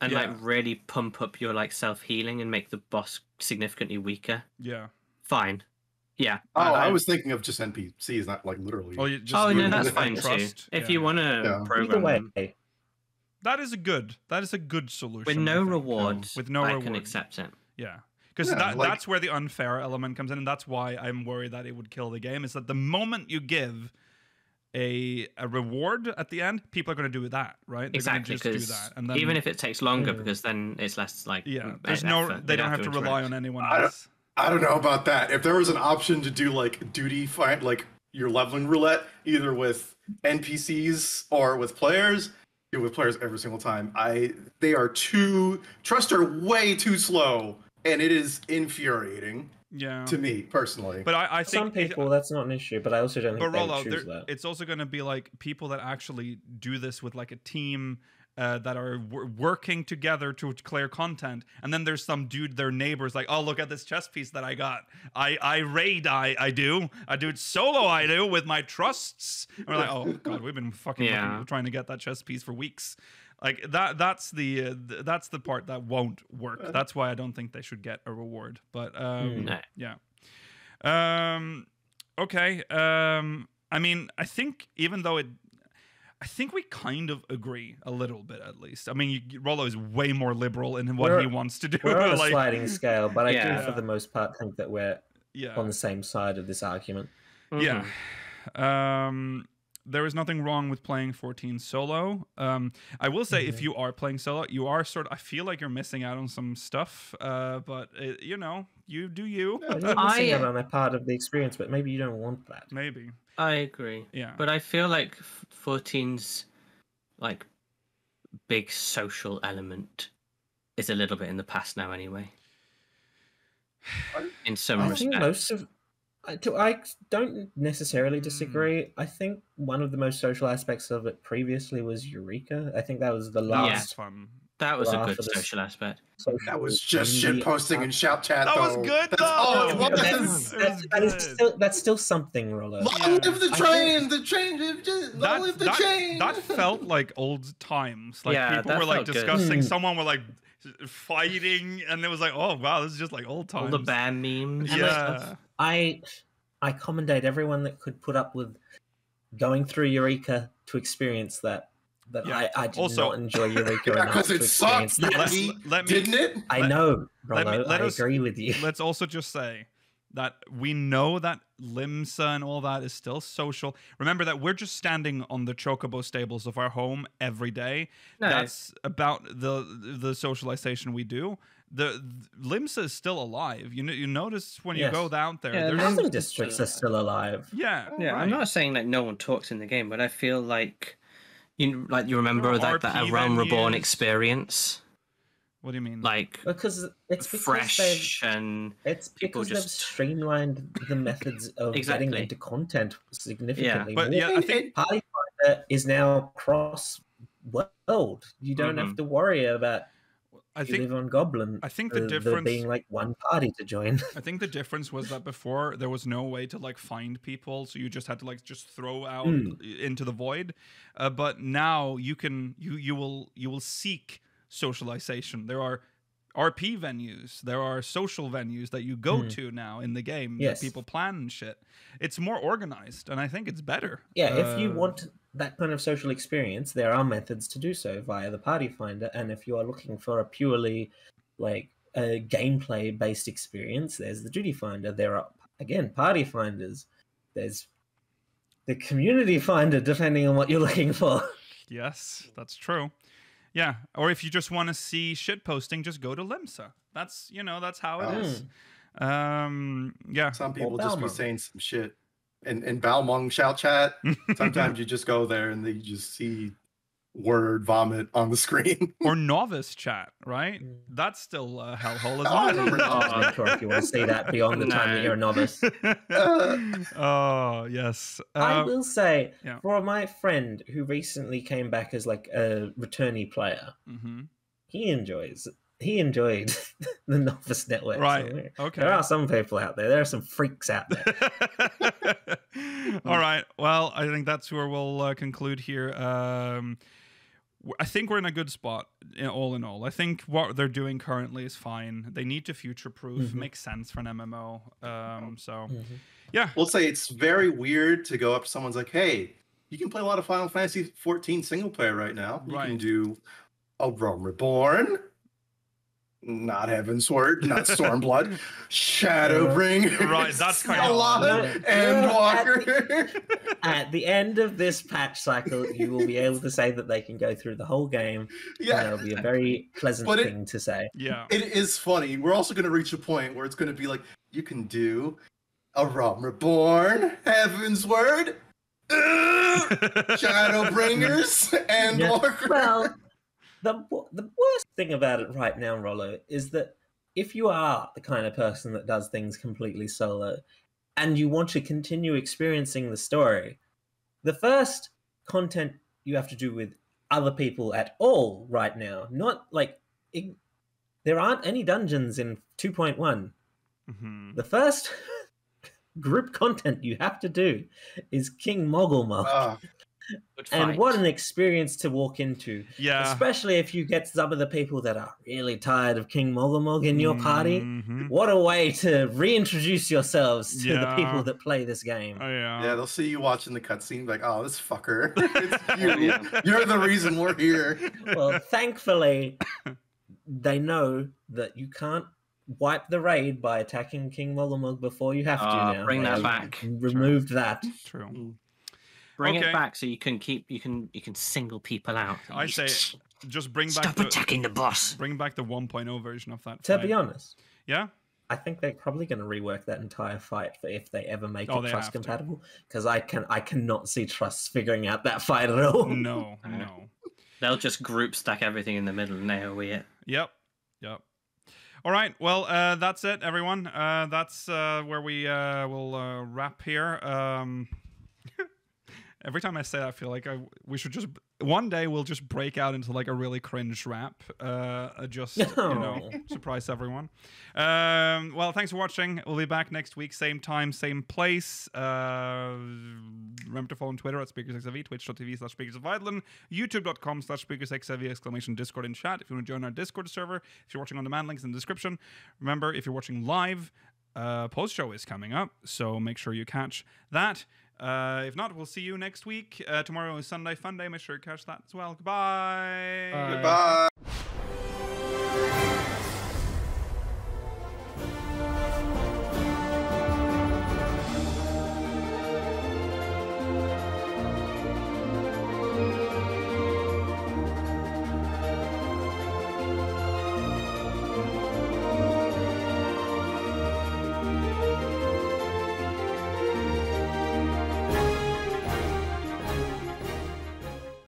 and like really pump up your like self-healing and make the boss significantly weaker. Yeah. Fine. Yeah. Oh, I was thinking of just NPCs, not like literally. Oh, no, that's fine too. If you want to program them. That is a good solution. With no rewards, with no reward. I can accept it. Yeah. Because that's where the unfair element comes in, and that's why I'm worried that it would kill the game, is that the moment you give a reward at the end, people are going to do that, right? They're Exactly, going to just do because that, and then even if it takes longer, because then it's less like there's no effort. they don't have to rely on anyone else. I don't know about that. If there was an option to do like duty fight, like your leveling roulette, either with NPCs or with players, do it with players every single time. They are trusts are way too slow, and it is infuriating. Yeah. To me personally. But I think some people that's not an issue, but I also don't think they would choose that. It's also going to be like people that actually do this with like a team that are working together to clear content, and then there's some dude, their neighbors, like, oh, look at this chess piece that I got. I raid, I do it solo, I do with my trusts. And we're like, oh god, we've been fucking trying to get that chess piece for weeks. Like that's the part that won't work. That's why I don't think they should get a reward. But yeah. Okay. I mean, I think even though I think we kind of agree a little bit, at least. I mean, Rollo is way more liberal in what he wants to do. We're on a sliding scale, but I do, for Yeah. the most part, think that we're on the same side of this argument. Yeah. There is nothing wrong with playing 14 solo. I will say, if you are playing solo, you are I feel like you're missing out on some stuff. But you know, you do you. No, you're missing out on a part of the experience, but maybe you don't want that. Maybe. I agree. Yeah. But I feel like 14's like big social element is a little bit in the past now, anyway. In some I respects. think most of. I don't necessarily disagree. I think one of the most social aspects of it previously was Eureka. I think that was the last fun. That was a Well, good after this- social aspect. That was just shit posting in shout chat. That was though. good, That's though. all it Yeah, was. That's still something, Rollo. Long live the train! The train! Long live the train! That felt like old times. Like Yeah, people that were like felt good. discussing. Someone were like fighting, and it was like, oh wow, this is just like old times. All the bear memes. Yeah. I commendate everyone that could put up with going through Eureka to experience that. But Yeah. I did Also- not enjoy Eureka enough Because to it experience sucked, that. Let me- didn't it? I know, let me- Rollo. let I us- agree with you. Let's also just say that we know that Limsa and all that is still social. Remember that we're just standing on the chocobo stables of our home every day. No. That's about the socialization we do. The Limsa is still alive. You notice when you Yes. go down there. Yeah, there's Housing districts are still alive. yeah. Yeah, right. I'm not saying that no one talks in the game, but I feel like you remember There are that RP a Realm Reborn venues. experience, What do you mean? like Because it's because fresh and it's people because they've just- streamlined the methods of Exactly. getting into content significantly. But more. yeah, I think Party Finder is now cross world. You don't have to worry about I you think live on Goblin. I think the there difference- being like one party to join. I think the difference was that before there was no way to like find people, so you just had to like just throw out into the void. But now you can you will seek socialization. There are RP venues, there are social venues that you go to now in the game Yes. that people plan and shit. It's more organized, and I think it's better. Yeah, if you want that kind of social experience, there are methods to do so via the Party Finder. And if you are looking for a purely like a gameplay based experience, there's the Duty Finder. There are again Party Finders. There's the Community Finder, depending on what you're looking for. Yes, that's true. Yeah, or if you just want to see shit posting, just go to Limsa. That's that's how it is. Yeah. Some people Or just be Balmung. saying some shit. In Balmung shout chat, sometimes you just go there and you just see word vomit on the screen. Or novice chat, right? That's still a hellhole I as remember well. Make sure if you want to see that beyond the time that you're a novice. Oh yes. I will say, yeah. for my friend who recently came back as like a returnee player, Mhm. he enjoyed the novice network. Right. So Okay. there are some people out there. There are some freaks out there. All right. Well, I think that's where we'll conclude here. I think we're in a good spot, all in all. I think what they're doing currently is fine. They need to future-proof. Makes sense for an MMO. So, yeah. We'll say it's very weird to go up to someone's like, hey, you can play a lot of Final Fantasy XIV single player right now. You can Right. do a Realm Reborn. Not Heavensward, not Stormblood, Shadowbringers, Right, that's kind of Skeloth, Endwalker. At the end of this patch cycle, you will be able to say that they can go through the whole game. Yeah. And that'll be a very pleasant But thing to say. Yeah. It is funny. We're also going to reach a point where it's going to be like, you can do a Realm Reborn, Heavensward, Shadowbringers, Endwalker. Well, the worst thing about it right now, Rollo, is that if you are the kind of person that does things completely solo and you want to continue experiencing the story, the first content you have to do with other people at all right now, not like there aren't any dungeons in 2.1. Mm-hmm. The first group content you have to do is King Mogglemog. And what an experience to walk into. Yeah. Especially if you get some of the people that are really tired of King Mogglemog in your party. Mm-hmm. What a way to reintroduce yourselves to the people that play this game. Oh, yeah. Yeah, they'll see you watching the cutscene like, oh, this fucker. It's you. You're the reason we're here. Well, thankfully, they know that you can't wipe the raid by attacking King Mogglemog before you have to now. Bring They that have back. Removed that. True. Bring Okay. it back so you can single people out. I say just bring back Stop attacking the boss. Bring back the 1.0 version of that. To fight. be honest, Yeah. I think they're probably going to rework that entire fight if they ever make Oh, it they trust have to. compatible. Because I cannot see Trust figuring out that fight at all. No. They'll just group stack everything in the middle and AoE it. Yep. All right. Well, that's it, everyone. That's where we will wrap here. Every time I say that, I feel like we should just one day we'll just break out into like a really cringe rap, just surprise everyone. Well, thanks for watching. We'll be back next week, same time, same place. Remember to follow on Twitter at SpeakersXIV, twitch.tv/SpeakersOfIreland, youtube.com/SpeakersXIV, Discord and chat. If you want to join our Discord server, if you're watching on demand, links in the description. Remember, if you're watching live, post show is coming up, so make sure you catch that. If not, we'll see you next week. Tomorrow is Sunday Fun Day. Make sure you catch that as well. Goodbye. Goodbye.